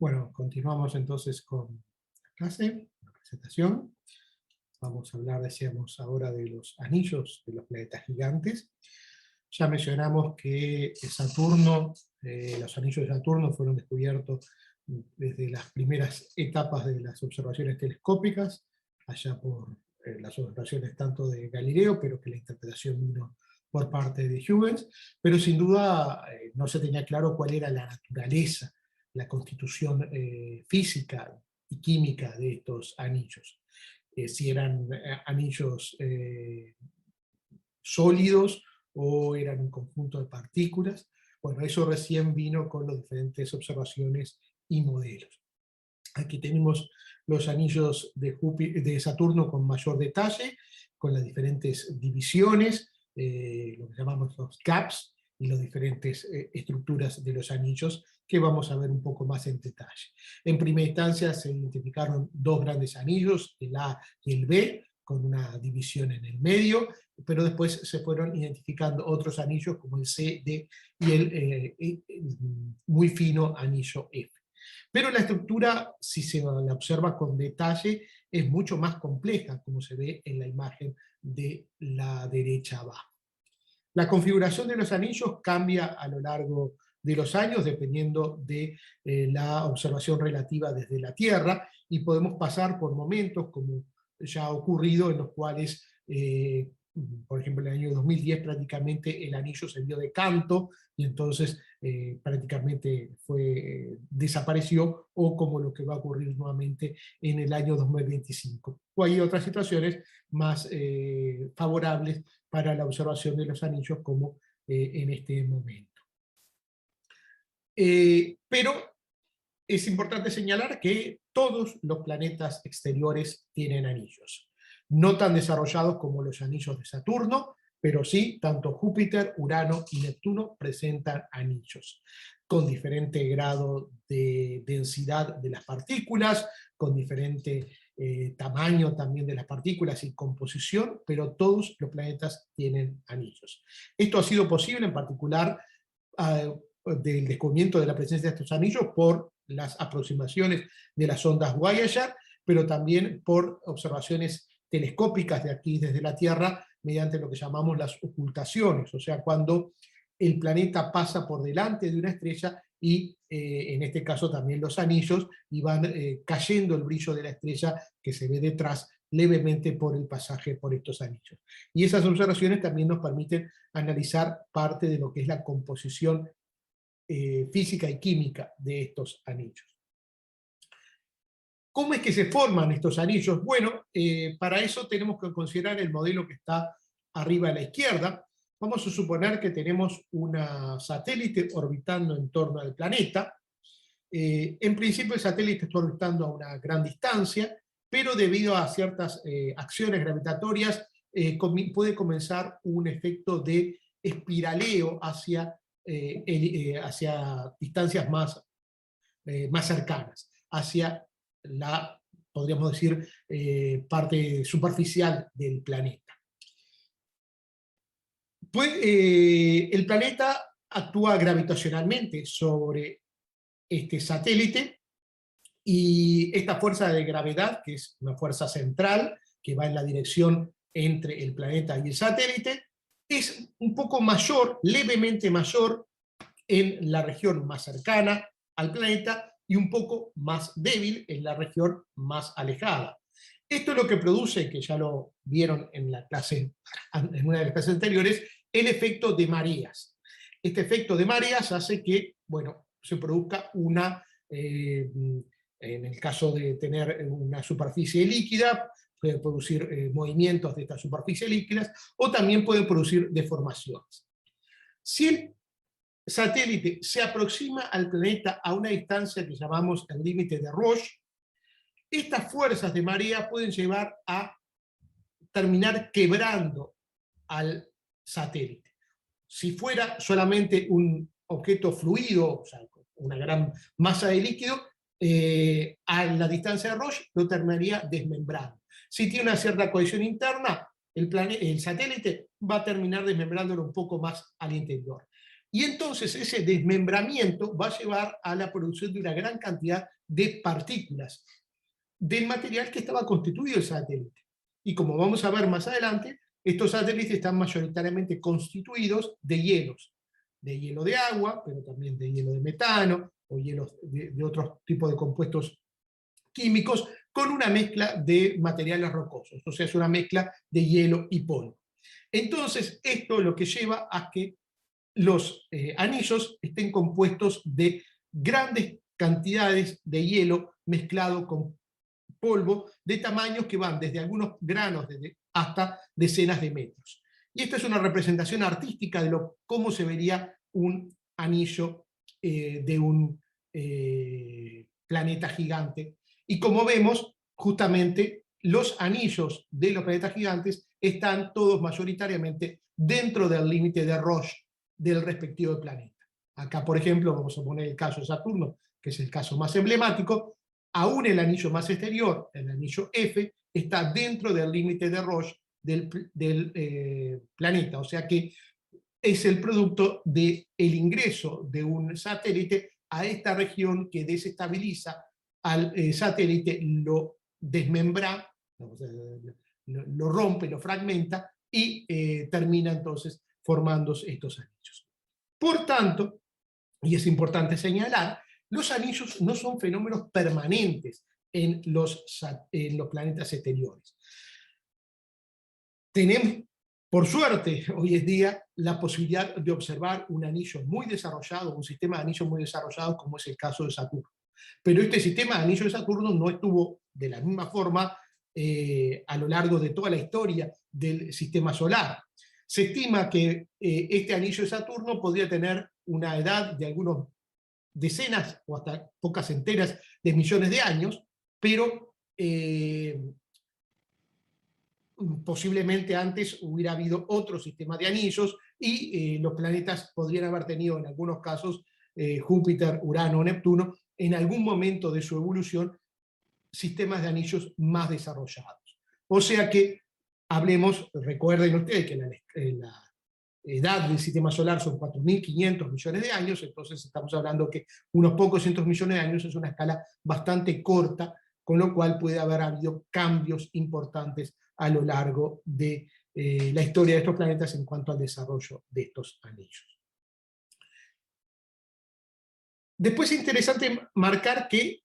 Bueno, continuamos entonces con la clase, la presentación. Vamos a hablar, decíamos, ahora de los anillos de los planetas gigantes. Ya mencionamos que Saturno, los anillos de Saturno fueron descubiertos desde las primeras etapas de las observaciones telescópicas, allá por las observaciones tanto de Galileo, pero que la interpretación vino por parte de Huygens, pero sin duda no se tenía claro cuál era la naturaleza, la constitución física y química de estos anillos. Si eran anillos sólidos o eran un conjunto de partículas. Bueno, eso recién vino con las diferentes observaciones y modelos. Aquí tenemos los anillos de Saturno con mayor detalle, con las diferentes divisiones, lo que llamamos los gaps, y las diferentes estructuras de los anillos, que vamos a ver un poco más en detalle. En primera instancia se identificaron dos grandes anillos, el A y el B, con una división en el medio, pero después se fueron identificando otros anillos como el C, D y el muy fino anillo F. Pero la estructura, si se la observa con detalle, es mucho más compleja, como se ve en la imagen de la derecha abajo. La configuración de los anillos cambia a lo largo de los años, dependiendo de la observación relativa desde la Tierra, y podemos pasar por momentos, como ya ha ocurrido, en los cuales, por ejemplo, en el año 2010 prácticamente el anillo se vio de canto, y entonces prácticamente desapareció, o como lo que va a ocurrir nuevamente en el año 2025. O hay otras situaciones más favorables para la observación de los anillos, como en este momento. Pero es importante señalar que todos los planetas exteriores tienen anillos. No tan desarrollados como los anillos de Saturno, pero sí, tanto Júpiter, Urano y Neptuno presentan anillos, con diferente grado de densidad de las partículas, con diferente tamaño también de las partículas y composición, pero todos los planetas tienen anillos. Esto ha sido posible en particular del descubrimiento de la presencia de estos anillos por las aproximaciones de las ondas Voyager, pero también por observaciones telescópicas de aquí desde la Tierra, mediante lo que llamamos las ocultaciones, o sea, cuando el planeta pasa por delante de una estrella y en este caso también los anillos, y van cayendo el brillo de la estrella que se ve detrás levemente por el pasaje por estos anillos. Y esas observaciones también nos permiten analizar parte de lo que es la composición física y química de estos anillos. ¿Cómo es que se forman estos anillos? Bueno, para eso tenemos que considerar el modelo que está arriba a la izquierda. Vamos a suponer que tenemos una satélite orbitando en torno al planeta. En principio el satélite está orbitando a una gran distancia, pero debido a ciertas acciones gravitatorias puede comenzar un efecto de espiraleo hacia distancias más cercanas, hacia la, podríamos decir, parte superficial del planeta. Pues, el planeta actúa gravitacionalmente sobre este satélite, y esta fuerza de gravedad, que es una fuerza central, que va en la dirección entre el planeta y el satélite, es un poco mayor, levemente mayor, en la región más cercana al planeta, y un poco más débil en la región más alejada. Esto es lo que produce, que ya lo vieron en la clase, en una de las clases anteriores, el efecto de mareas. Este efecto de mareas hace que, bueno, se produzca una, en el caso de tener una superficie líquida, puede producir movimientos de estas superficies líquidas, o también puede producir deformaciones. Si el satélite se aproxima al planeta a una distancia que llamamos el límite de Roche, estas fuerzas de marea pueden llevar a terminar quebrando al satélite. Si fuera solamente un objeto fluido, o sea, una gran masa de líquido, a la distancia de Roche lo terminaría desmembrando. Si tiene una cierta cohesión interna, el satélite va a terminar desmembrándolo un poco más al interior. Y entonces ese desmembramiento va a llevar a la producción de una gran cantidad de partículas del material que estaba constituido el satélite. Y como vamos a ver más adelante, Estos satélites están mayoritariamente constituidos de hielo de agua, pero también de hielo de metano, o hielos de otros tipos de compuestos químicos, con una mezcla de materiales rocosos, o sea, es una mezcla de hielo y polvo. Entonces, esto lo que lleva a que los anillos estén compuestos de grandes cantidades de hielo mezclado con polvo de tamaños que van desde algunos granos hasta decenas de metros. Y esta es una representación artística de cómo se vería un anillo de un planeta gigante. Y como vemos, justamente los anillos de los planetas gigantes están todos mayoritariamente dentro del límite de Roche del respectivo planeta. Acá, por ejemplo, vamos a poner el caso de Saturno, que es el caso más emblemático. Aún el anillo más exterior, el anillo F, está dentro del límite de Roche del planeta, o sea que es el producto del ingreso de un satélite a esta región que desestabiliza al satélite, lo desmembra, lo rompe, lo fragmenta y termina entonces formando estos anillos. Por tanto, y es importante señalar, los anillos no son fenómenos permanentes en los planetas exteriores. Tenemos, por suerte, hoy en día, la posibilidad de observar un anillo muy desarrollado, un sistema de anillos muy desarrollado, como es el caso de Saturno. Pero este sistema de anillos de Saturno no estuvo de la misma forma a lo largo de toda la historia del sistema solar. Se estima que este anillo de Saturno podría tener una edad de algunos decenas o hasta pocas centenas de millones de años, pero posiblemente antes hubiera habido otro sistema de anillos y los planetas podrían haber tenido en algunos casos, Júpiter, Urano o Neptuno, en algún momento de su evolución, sistemas de anillos más desarrollados. O sea que hablemos, recuerden ustedes que la edad del sistema solar son 4.500 millones de años, entonces estamos hablando que unos pocos cientos millones de años es una escala bastante corta, con lo cual puede haber habido cambios importantes a lo largo de la historia de estos planetas en cuanto al desarrollo de estos anillos. Después es interesante marcar que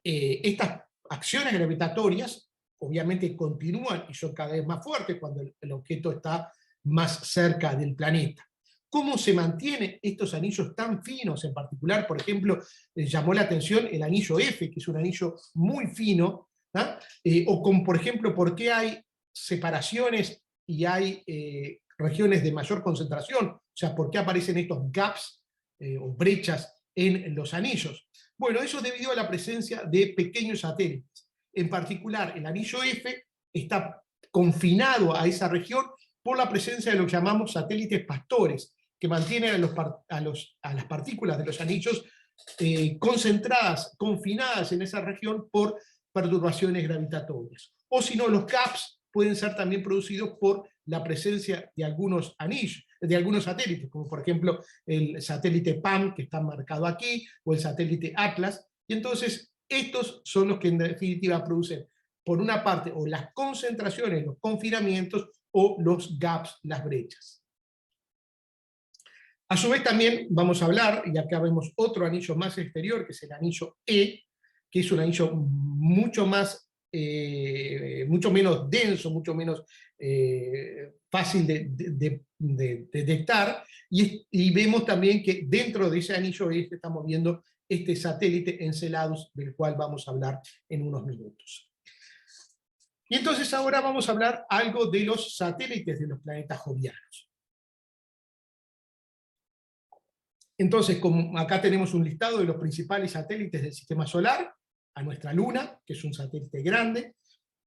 estas acciones gravitatorias obviamente continúan y son cada vez más fuertes cuando el objeto está más cerca del planeta. ¿Cómo se mantienen estos anillos tan finos? En particular, por ejemplo, llamó la atención el anillo F, que es un anillo muy fino, o por ejemplo, por qué hay separaciones y hay regiones de mayor concentración, o sea, por qué aparecen estos gaps o brechas en los anillos. Bueno, eso es debido a la presencia de pequeños satélites. En particular, el anillo F está confinado a esa región por la presencia de lo que llamamos satélites pastores, que mantienen a las partículas de los anillos concentradas, confinadas en esa región por perturbaciones gravitatorias. O si no, los gaps pueden ser también producidos por la presencia de algunos anillos, de algunos satélites, como por ejemplo el satélite PAM, que está marcado aquí, o el satélite Atlas, y entonces estos son los que en definitiva producen, por una parte, o las concentraciones, los confinamientos, o los gaps, las brechas. A su vez también vamos a hablar, y acá vemos otro anillo más exterior, que es el anillo E, que es un anillo mucho menos denso, mucho menos fácil de detectar, y vemos también que dentro de ese anillo E estamos viendo este satélite Enceladus, del cual vamos a hablar en unos minutos. Y entonces ahora vamos a hablar algo de los satélites de los planetas jovianos. Entonces, como acá tenemos un listado de los principales satélites del sistema solar, a nuestra Luna, que es un satélite grande.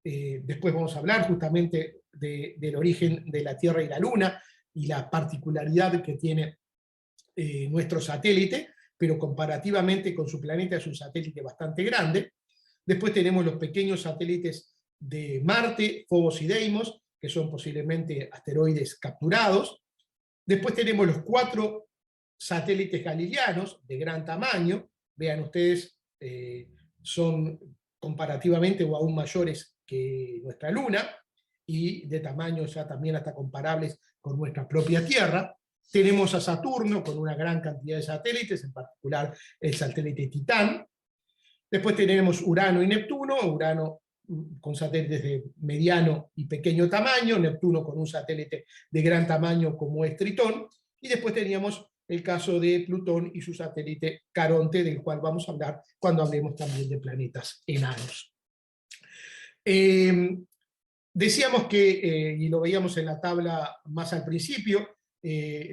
Después vamos a hablar justamente del origen de la Tierra y la Luna, y la particularidad que tiene nuestro satélite, pero comparativamente con su planeta es un satélite bastante grande. Después tenemos los pequeños satélites de Marte, Phobos y Deimos, que son posiblemente asteroides capturados. Después tenemos los 4 satélites galileanos de gran tamaño, vean ustedes, son comparativamente o aún mayores que nuestra Luna. y de tamaño ya también hasta comparables con nuestra propia Tierra. Tenemos a Saturno con una gran cantidad de satélites, en particular el satélite Titán. Después tenemos Urano y Neptuno, Urano con satélites de mediano y pequeño tamaño, Neptuno con un satélite de gran tamaño como es Tritón, y después teníamos el caso de Plutón y su satélite Caronte, del cual vamos a hablar cuando hablemos también de planetas enanos. Decíamos que, y lo veíamos en la tabla más al principio,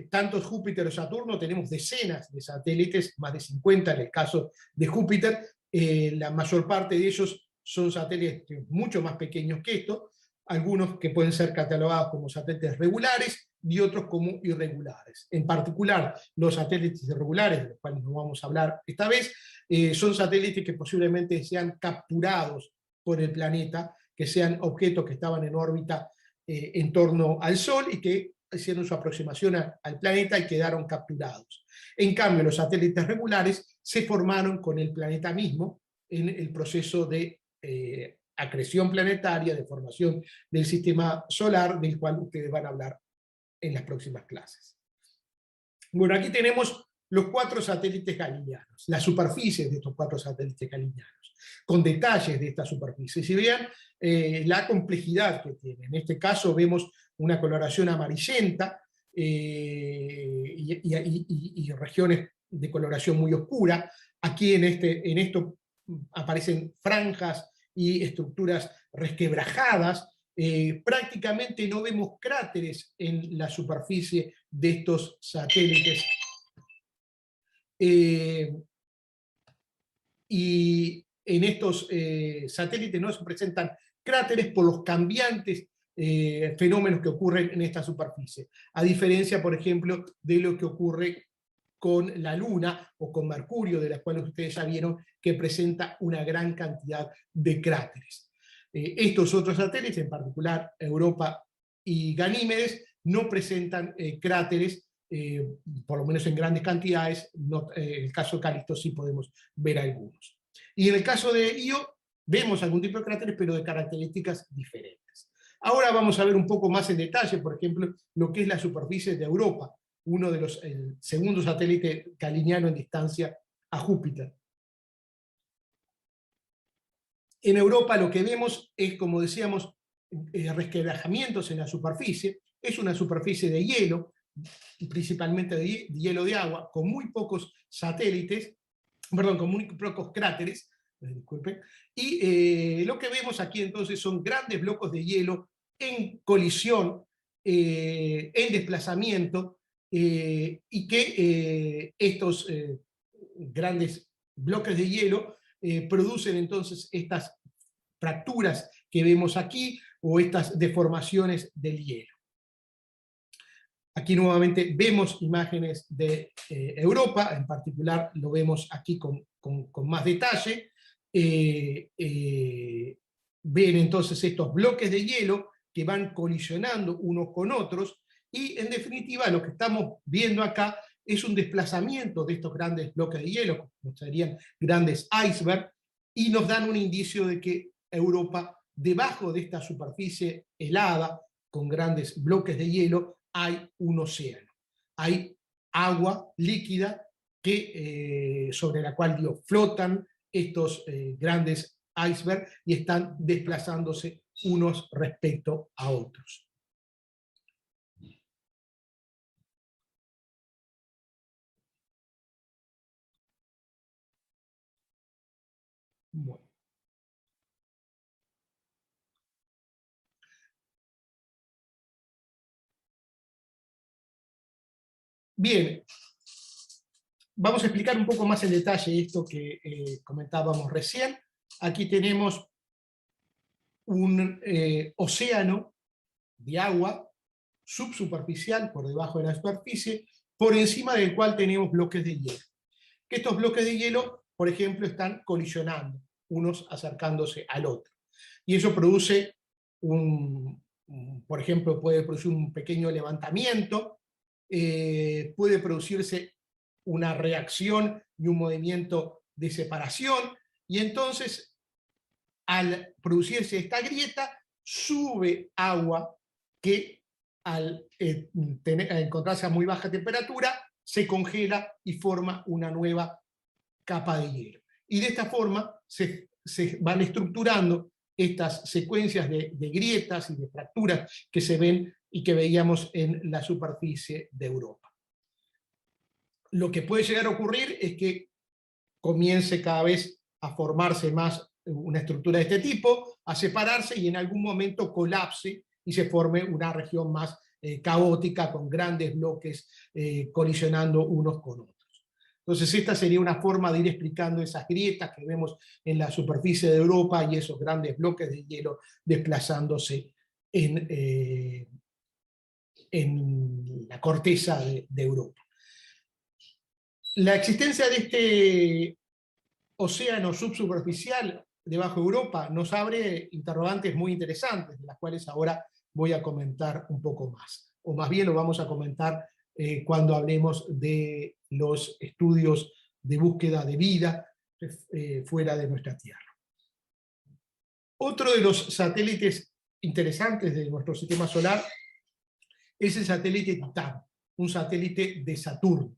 tanto Júpiter o Saturno tenemos decenas de satélites, más de 50 en el caso de Júpiter. La mayor parte de ellos son satélites mucho más pequeños que esto, algunos que pueden ser catalogados como satélites regulares y otros como irregulares. En particular, los satélites irregulares, de los cuales no vamos a hablar esta vez, son satélites que posiblemente sean capturados por el planeta, que sean objetos que estaban en órbita en torno al Sol y que hicieron su aproximación al planeta y quedaron capturados. En cambio, los satélites regulares se formaron con el planeta mismo en el proceso de acreción planetaria, de formación del sistema solar, del cual ustedes van a hablar en las próximas clases. Bueno, aquí tenemos los 4 satélites galileanos, las superficies de estos 4 satélites galileanos, con detalles de esta superficie. Si vean la complejidad que tiene, en este caso vemos una coloración amarillenta y regiones de coloración muy oscura. Aquí en esto aparecen franjas y estructuras resquebrajadas. Prácticamente no vemos cráteres en la superficie de estos satélites. Y en estos satélites no se presentan cráteres por los cambiantes fenómenos que ocurren en esta superficie, a diferencia, por ejemplo, de lo que ocurre con la Luna o con Mercurio, de la cual ustedes ya vieron que presenta una gran cantidad de cráteres. Estos otros satélites, en particular Europa y Ganímedes, no presentan cráteres, por lo menos en grandes cantidades. No, en el caso de Cálisto sí podemos ver algunos. Y en el caso de Io, vemos algún tipo de cráteres, pero de características diferentes. Ahora vamos a ver un poco más en detalle, por ejemplo, lo que es la superficie de Europa, uno de los, el segundo satélite galileano en distancia a Júpiter. En Europa lo que vemos es, como decíamos, resquebrajamientos en la superficie. Es una superficie de hielo, principalmente de hielo de agua, con muy pocos satélites, perdón, con muy pocos cráteres, disculpen, y lo que vemos aquí entonces son grandes blocos de hielo en colisión, en desplazamiento, y que estos grandes bloques de hielo producen entonces estas fracturas que vemos aquí, o estas deformaciones del hielo. Aquí nuevamente vemos imágenes de Europa, en particular lo vemos aquí con más detalle. Ven entonces estos bloques de hielo que van colisionando unos con otros, y en definitiva lo que estamos viendo acá es un desplazamiento de estos grandes bloques de hielo, como serían grandes icebergs, y nos dan un indicio de que Europa, debajo de esta superficie helada, con grandes bloques de hielo, hay un océano. Hay agua líquida que, sobre la cual flotan estos grandes icebergs y están desplazándose unos respecto a otros. Bueno. Bien, vamos a explicar un poco más en detalle esto que comentábamos recién. Aquí tenemos un océano de agua subsuperficial, por debajo de la superficie, por encima del cual tenemos bloques de hielo. Que estos bloques de hielo, por ejemplo, están colisionando, unos acercándose al otro. Y eso produce por ejemplo, puede producir un pequeño levantamiento, puede producirse una reacción y un movimiento de separación, y entonces, al producirse esta grieta, sube agua que al encontrarse a muy baja temperatura se congela y forma una nueva capa de hielo. Y de esta forma se van estructurando estas secuencias de grietas y de fracturas que se ven y que veíamos en la superficie de Europa. Lo que puede llegar a ocurrir es que comience cada vez a formarse más una estructura de este tipo, a separarse y en algún momento colapse y se forme una región más caótica con grandes bloques colisionando unos con otros. Entonces esta sería una forma de ir explicando esas grietas que vemos en la superficie de Europa y esos grandes bloques de hielo desplazándose en la corteza de Europa. La existencia de este océano subsuperficial debajo de Europa nos abre interrogantes muy interesantes, de las cuales ahora voy a comentar un poco más. O más bien lo vamos a comentar cuando hablemos de los estudios de búsqueda de vida fuera de nuestra Tierra. Otro de los satélites interesantes de nuestro sistema solar es el satélite Titán, un satélite de Saturno.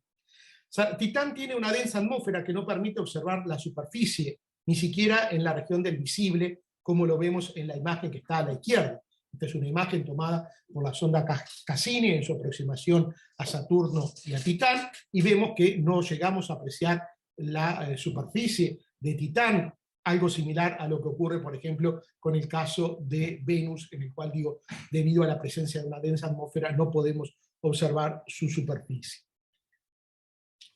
Titán tiene una densa atmósfera que no permite observar la superficie, ni siquiera en la región del visible, como lo vemos en la imagen que está a la izquierda. Esta es una imagen tomada por la sonda Cassini en su aproximación a Saturno y a Titán, y vemos que no llegamos a apreciar la superficie de Titán, algo similar a lo que ocurre, por ejemplo, con el caso de Venus, en el cual, digo, debido a la presencia de una densa atmósfera, no podemos observar su superficie.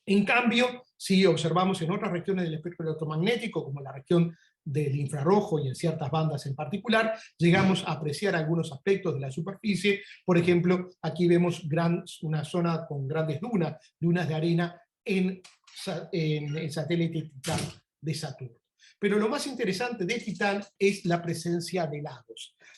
En cambio, si observamos en otras regiones del espectro electromagnético, como la región del infrarrojo y en ciertas bandas en particular, llegamos a apreciar algunos aspectos de la superficie. Por ejemplo, aquí vemos una zona con grandes dunas de arena en el satélite Titán de Saturno. Pero lo más interesante de Titán es la presencia de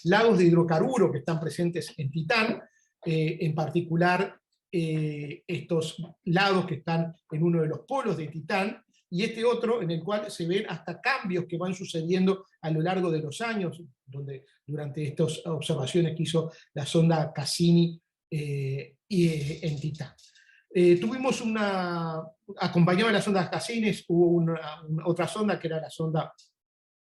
lagos de hidrocarburos que están presentes en Titán, en particular estos lagos que están en uno de los polos de Titán, y este otro en el cual se ven hasta cambios que van sucediendo a lo largo de los años, durante estas observaciones que hizo la sonda Cassini en Titán. Tuvimos acompañado de la sonda Cassini, hubo otra sonda que era la sonda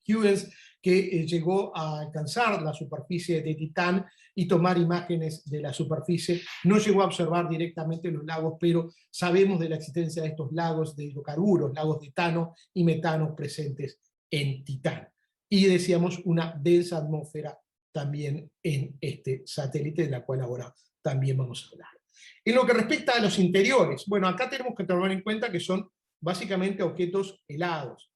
Huygens, que llegó a alcanzar la superficie de Titán y tomar imágenes de la superficie. No llegó a observar directamente los lagos, pero sabemos de la existencia de estos lagos de hidrocarburos, lagos de etano y metano presentes en Titán. Y decíamos una densa atmósfera también en este satélite, de la cual ahora también vamos a hablar. En lo que respecta a los interiores, bueno, acá tenemos que tomar en cuenta que son básicamente objetos helados.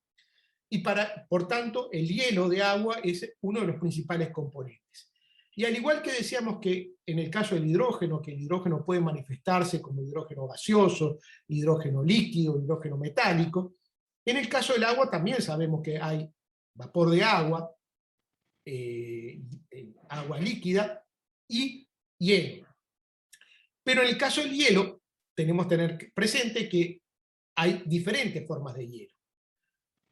Y por tanto, el hielo de agua es uno de los principales componentes. Y al igual que decíamos que en el caso del hidrógeno, que el hidrógeno puede manifestarse como hidrógeno gaseoso, hidrógeno líquido, hidrógeno metálico, en el caso del agua también sabemos que hay vapor de agua, agua líquida y hielo. Pero en el caso del hielo, tenemos que tener presente que hay diferentes formas de hielo.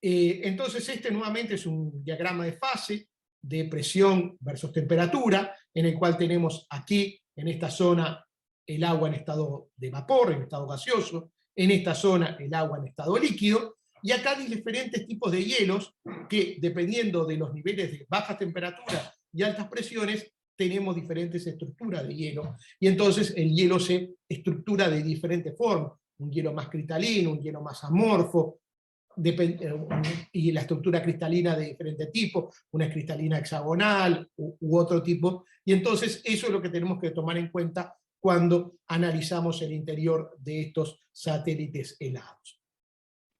Entonces este nuevamente es un diagrama de fase de presión versus temperatura, en el cual tenemos aquí, en esta zona, el agua en estado de vapor, en estado gaseoso, en esta zona el agua en estado líquido, y acá hay diferentes tipos de hielos que, dependiendo de los niveles de baja temperatura y altas presiones, tenemos diferentes estructuras de hielo, y entonces el hielo se estructura de diferentes formas, un hielo más cristalino, un hielo más amorfo, y la estructura cristalina de diferentes tipos, una es cristalina hexagonal u otro tipo, y entonces eso es lo que tenemos que tomar en cuenta cuando analizamos el interior de estos satélites helados.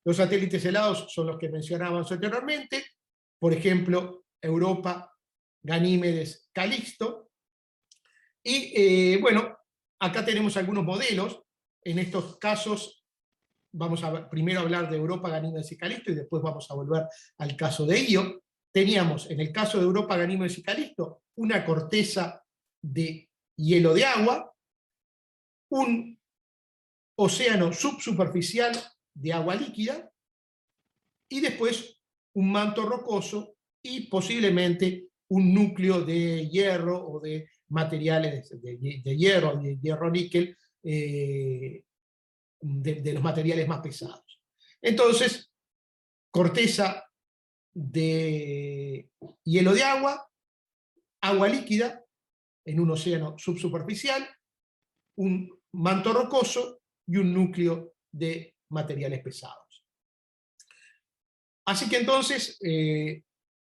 Los satélites helados son los que mencionábamos anteriormente, por ejemplo, Europa, Ganímedes, Calisto, y bueno, acá tenemos algunos modelos. En estos casos vamos a primero hablar de Europa, Ganímedes y Calisto, y después vamos a volver al caso de Io. Teníamos, en el caso de Europa, Ganímedes y Calisto, una corteza de hielo de agua, un océano subsuperficial de agua líquida, y después un manto rocoso y posiblemente un núcleo de hierro o de materiales de hierro níquel, de los materiales más pesados. Entonces, corteza de hielo de agua líquida en un océano subsuperficial, un manto rocoso y un núcleo de materiales pesados. Así que entonces, en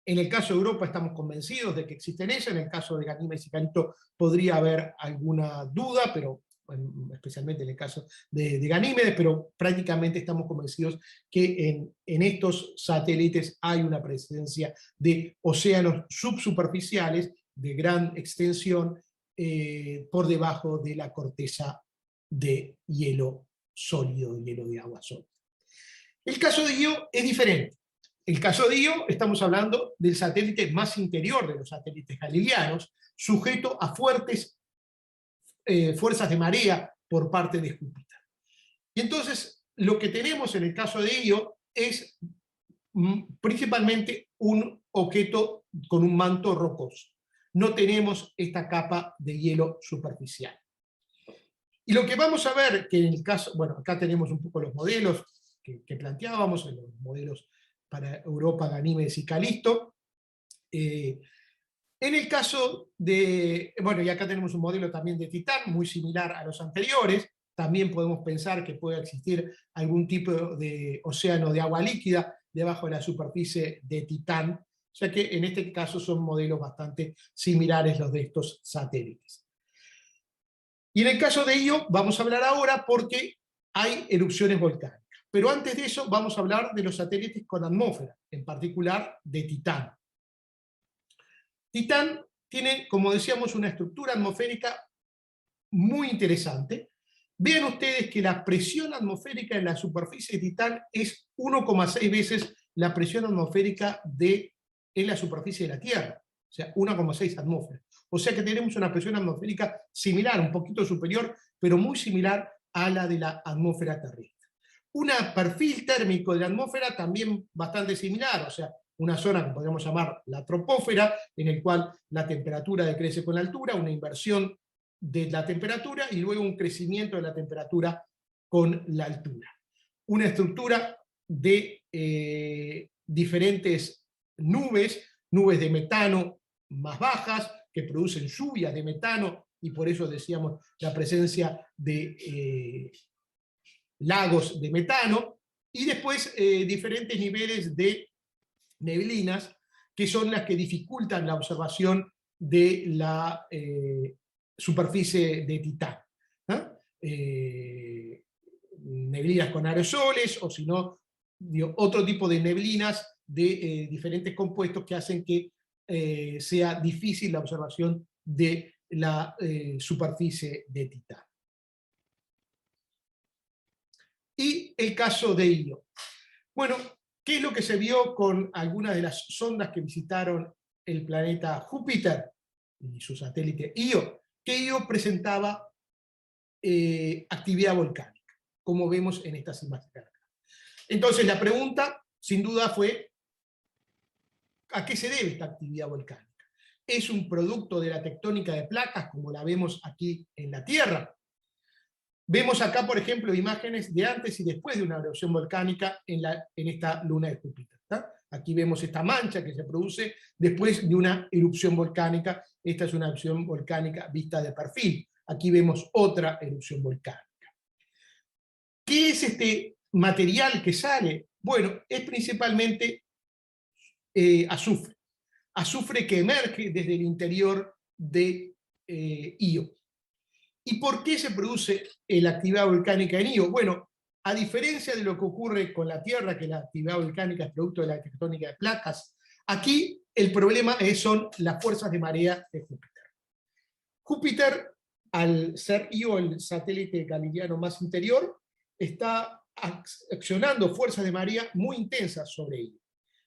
el caso de Europa estamos convencidos de que existen ellas, en el caso de Ganímedes y Calixto podría haber alguna duda, pero especialmente en el caso de Ganímedes, pero prácticamente estamos convencidos que en estos satélites hay una presencia de océanos subsuperficiales de gran extensión por debajo de la corteza de hielo sólido, de hielo de agua sólida. El caso de Io es diferente. El caso de Io, estamos hablando del satélite más interior de los satélites galileanos, sujeto a fuertes fuerzas de marea por parte de Júpiter. Y entonces, lo que tenemos en el caso de Io es principalmente un objeto con un manto rocoso. No tenemos esta capa de hielo superficial. Y lo que vamos a ver, que en el caso, bueno, acá tenemos un poco los modelos que planteábamos, en los modelos para Europa, Ganímedes y Calixto. En el caso de, bueno, y acá tenemos un modelo también de Titán, muy similar a los anteriores. También podemos pensar que puede existir algún tipo de océano de agua líquida debajo de la superficie de Titán, ya que en este caso son modelos bastante similares los de estos satélites. Y en el caso de Io vamos a hablar ahora porque hay erupciones volcánicas. Pero antes de eso vamos a hablar de los satélites con atmósfera, en particular de Titán. Titán tiene, como decíamos, una estructura atmosférica muy interesante. Vean ustedes que la presión atmosférica en la superficie de Titán es 1,6 veces la presión atmosférica en la superficie de la Tierra. O sea, 1,6 atmósferas. O sea que tenemos una presión atmosférica similar, un poquito superior, pero muy similar a la de la atmósfera terrestre. Un perfil térmico de la atmósfera también bastante similar, o sea, una zona que podríamos llamar la tropósfera, en el cual la temperatura decrece con la altura, una inversión de la temperatura y luego un crecimiento de la temperatura con la altura. Una estructura de diferentes nubes de metano más bajas, que producen lluvias de metano, y por eso decíamos la presencia de lagos de metano, y después diferentes niveles de neblinas, que son las que dificultan la observación de la superficie de Titán. Neblinas con aerosoles, o si no, otro tipo de neblinas de diferentes compuestos que hacen que sea difícil la observación de la superficie de Titán. Y el caso de Io. Bueno, ¿qué es lo que se vio con algunas de las sondas que visitaron el planeta Júpiter y su satélite Io? Que Io presentaba actividad volcánica, como vemos en estas imágenes. Entonces la pregunta, sin duda, fue ¿a qué se debe esta actividad volcánica? ¿Es un producto de la tectónica de placas, como la vemos aquí en la Tierra? Vemos acá, por ejemplo, imágenes de antes y después de una erupción volcánica en esta luna de Júpiter. Aquí vemos esta mancha que se produce después de una erupción volcánica. Esta es una erupción volcánica vista de perfil. Aquí vemos otra erupción volcánica. ¿Qué es este material que sale? Bueno, es principalmente azufre. Azufre que emerge desde el interior de Io. ¿Y por qué se produce la actividad volcánica en Io? Bueno, a diferencia de lo que ocurre con la Tierra, que la actividad volcánica es producto de la tectónica de placas, aquí el problema son las fuerzas de marea de Júpiter. Júpiter, al ser Io el satélite galileano más interior, está accionando fuerzas de marea muy intensas sobre Io.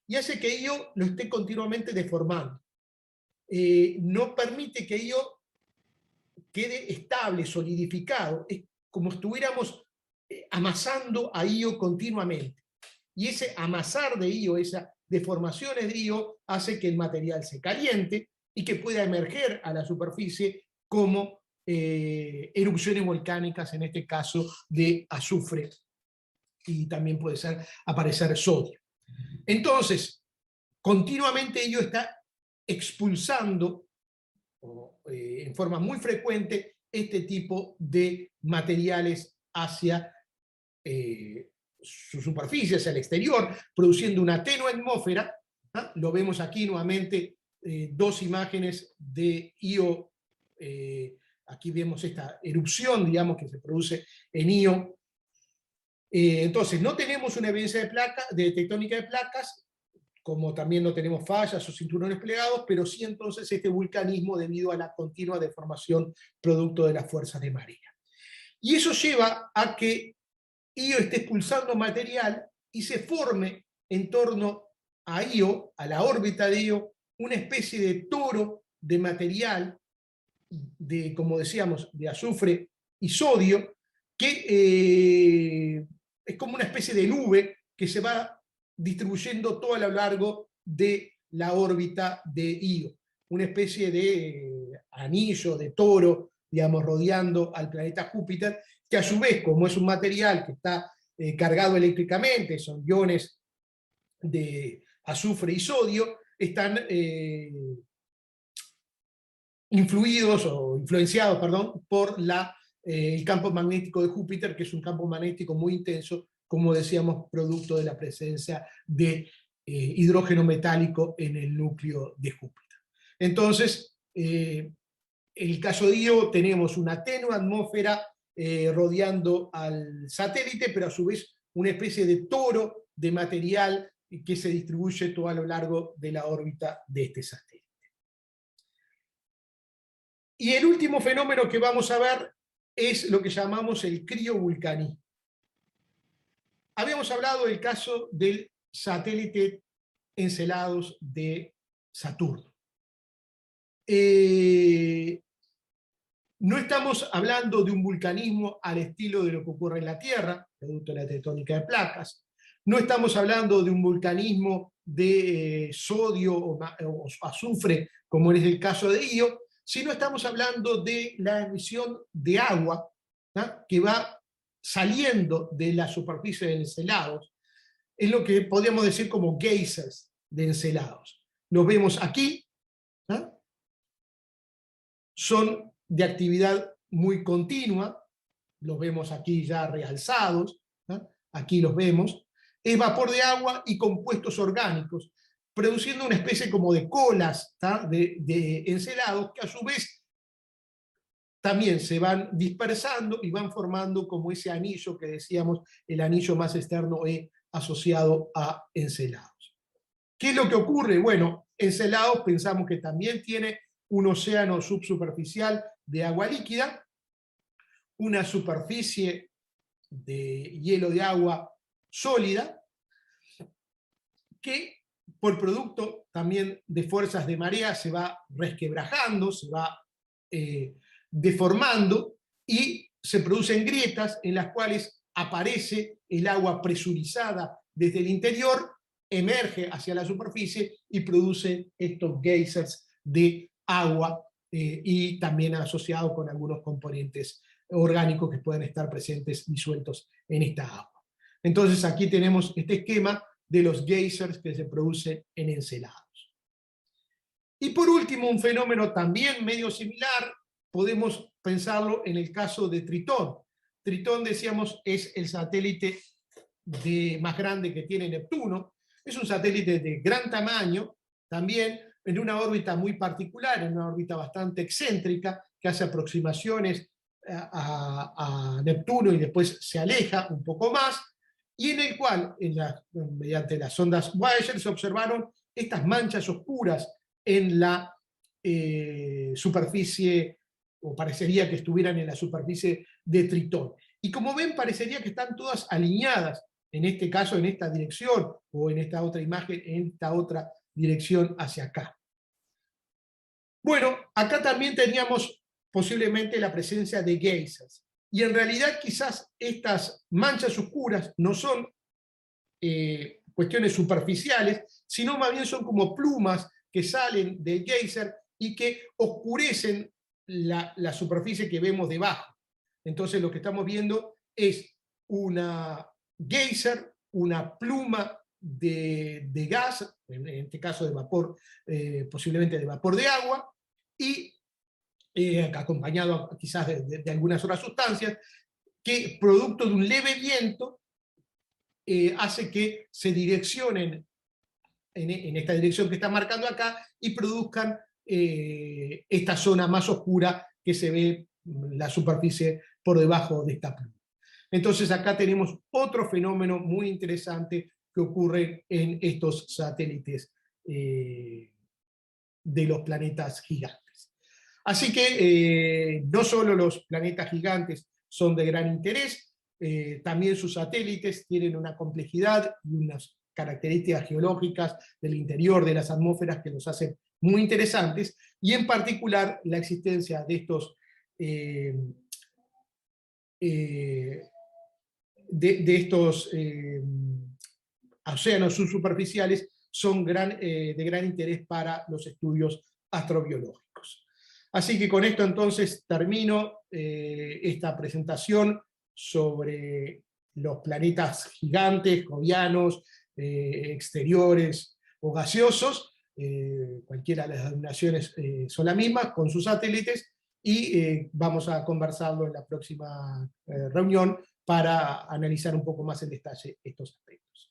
Y hace que Io lo esté continuamente deformando. No permite que Io quede estable, solidificado. Es como estuviéramos amasando a Io continuamente. Y ese amasar de Io, esa deformaciones de Io hace que el material se caliente y que pueda emerger a la superficie como erupciones volcánicas, en este caso de azufre, y también puede aparecer sodio. Entonces, continuamente Io está expulsando en forma muy frecuente este tipo de materiales hacia su superficie, hacia el exterior, produciendo una tenue atmósfera. ¿Ah? Lo vemos aquí nuevamente, dos imágenes de Io. Aquí vemos esta erupción, digamos, que se produce en Io. Entonces, no tenemos una evidencia de tectónica de placas, como también no tenemos fallas o cinturones plegados, pero sí entonces este vulcanismo debido a la continua deformación producto de las fuerzas de marea. Y eso lleva a que Io esté expulsando material y se forme en torno a Io, a la órbita de Io, una especie de toro de material, como decíamos, de azufre y sodio, que es como una especie de nube que se va distribuyendo todo a lo largo de la órbita de Io. Una especie de anillo, de toro, digamos, rodeando al planeta Júpiter, que a su vez, como es un material que está cargado eléctricamente, son iones de azufre y sodio, están influenciados, perdón, por el campo magnético de Júpiter, que es un campo magnético muy intenso, como decíamos, producto de la presencia de hidrógeno metálico en el núcleo de Júpiter. Entonces, en el caso de Io tenemos una tenue atmósfera rodeando al satélite, pero a su vez una especie de toro de material que se distribuye todo a lo largo de la órbita de este satélite. Y el último fenómeno que vamos a ver es lo que llamamos el criovulcanismo. Habíamos hablado del caso del satélite Enceladus de Saturno. No estamos hablando de un vulcanismo al estilo de lo que ocurre en la Tierra, producto de la tectónica de placas. No estamos hablando de un vulcanismo de sodio o azufre, como es el caso de Io, sino estamos hablando de la emisión de agua, ¿no?, que va saliendo de la superficie de Enceladus. Es lo que podríamos decir como geysers de Enceladus. Los vemos aquí, ¿no? Son de actividad muy continua, los vemos aquí ya realzados, ¿no? Aquí los vemos, es vapor de agua y compuestos orgánicos, produciendo una especie como de colas, ¿tá?, de Enceladus, que a su vez también se van dispersando y van formando como ese anillo que decíamos, el anillo más externo asociado a Enceladus. ¿Qué es lo que ocurre? Bueno, Enceladus pensamos que también tiene un océano subsuperficial de agua líquida, una superficie de hielo de agua sólida, que por producto también de fuerzas de marea se va resquebrajando, se va deformando y se producen grietas en las cuales aparece el agua presurizada desde el interior, emerge hacia la superficie y produce estos geysers de agua y también asociado con algunos componentes orgánicos que pueden estar presentes disueltos en esta agua. Entonces aquí tenemos este esquema de los geysers que se producen en Enceladus. Y por último, un fenómeno también medio similar, podemos pensarlo en el caso de Tritón. Tritón, decíamos, es el satélite más grande que tiene Neptuno. Es un satélite de gran tamaño, también en una órbita muy particular, en una órbita bastante excéntrica, que hace aproximaciones a Neptuno y después se aleja un poco más, y en el cual, mediante las sondas Voyager, se observaron estas manchas oscuras en la superficie, o parecería que estuvieran en la superficie de Tritón. Y como ven, parecería que están todas alineadas, en este caso en esta dirección, o en esta otra imagen, en esta otra dirección hacia acá. Bueno, acá también teníamos posiblemente la presencia de geysers, y en realidad quizás estas manchas oscuras no son cuestiones superficiales, sino más bien son como plumas que salen del geyser y que oscurecen la superficie que vemos debajo. Entonces lo que estamos viendo es una geyser, una pluma de gas, en este caso de vapor, posiblemente de vapor de agua, y acompañado quizás de algunas otras sustancias, que producto de un leve viento hace que se direccionen en esta dirección que está marcando acá y produzcan esta zona más oscura que se ve la superficie por debajo de esta pluma. Entonces acá tenemos otro fenómeno muy interesante que ocurre en estos satélites de los planetas gigantes. Así que no solo los planetas gigantes son de gran interés, también sus satélites tienen una complejidad y unas características geológicas del interior de las atmósferas que los hacen muy interesantes, y en particular la existencia de estos océanos subsuperficiales son de gran interés para los estudios astrobiológicos. Así que con esto entonces termino esta presentación sobre los planetas gigantes, jovianos, exteriores o gaseosos, cualquiera de las denominaciones son las mismas, con sus satélites, y vamos a conversarlo en la próxima reunión para analizar un poco más en detalle estos aspectos.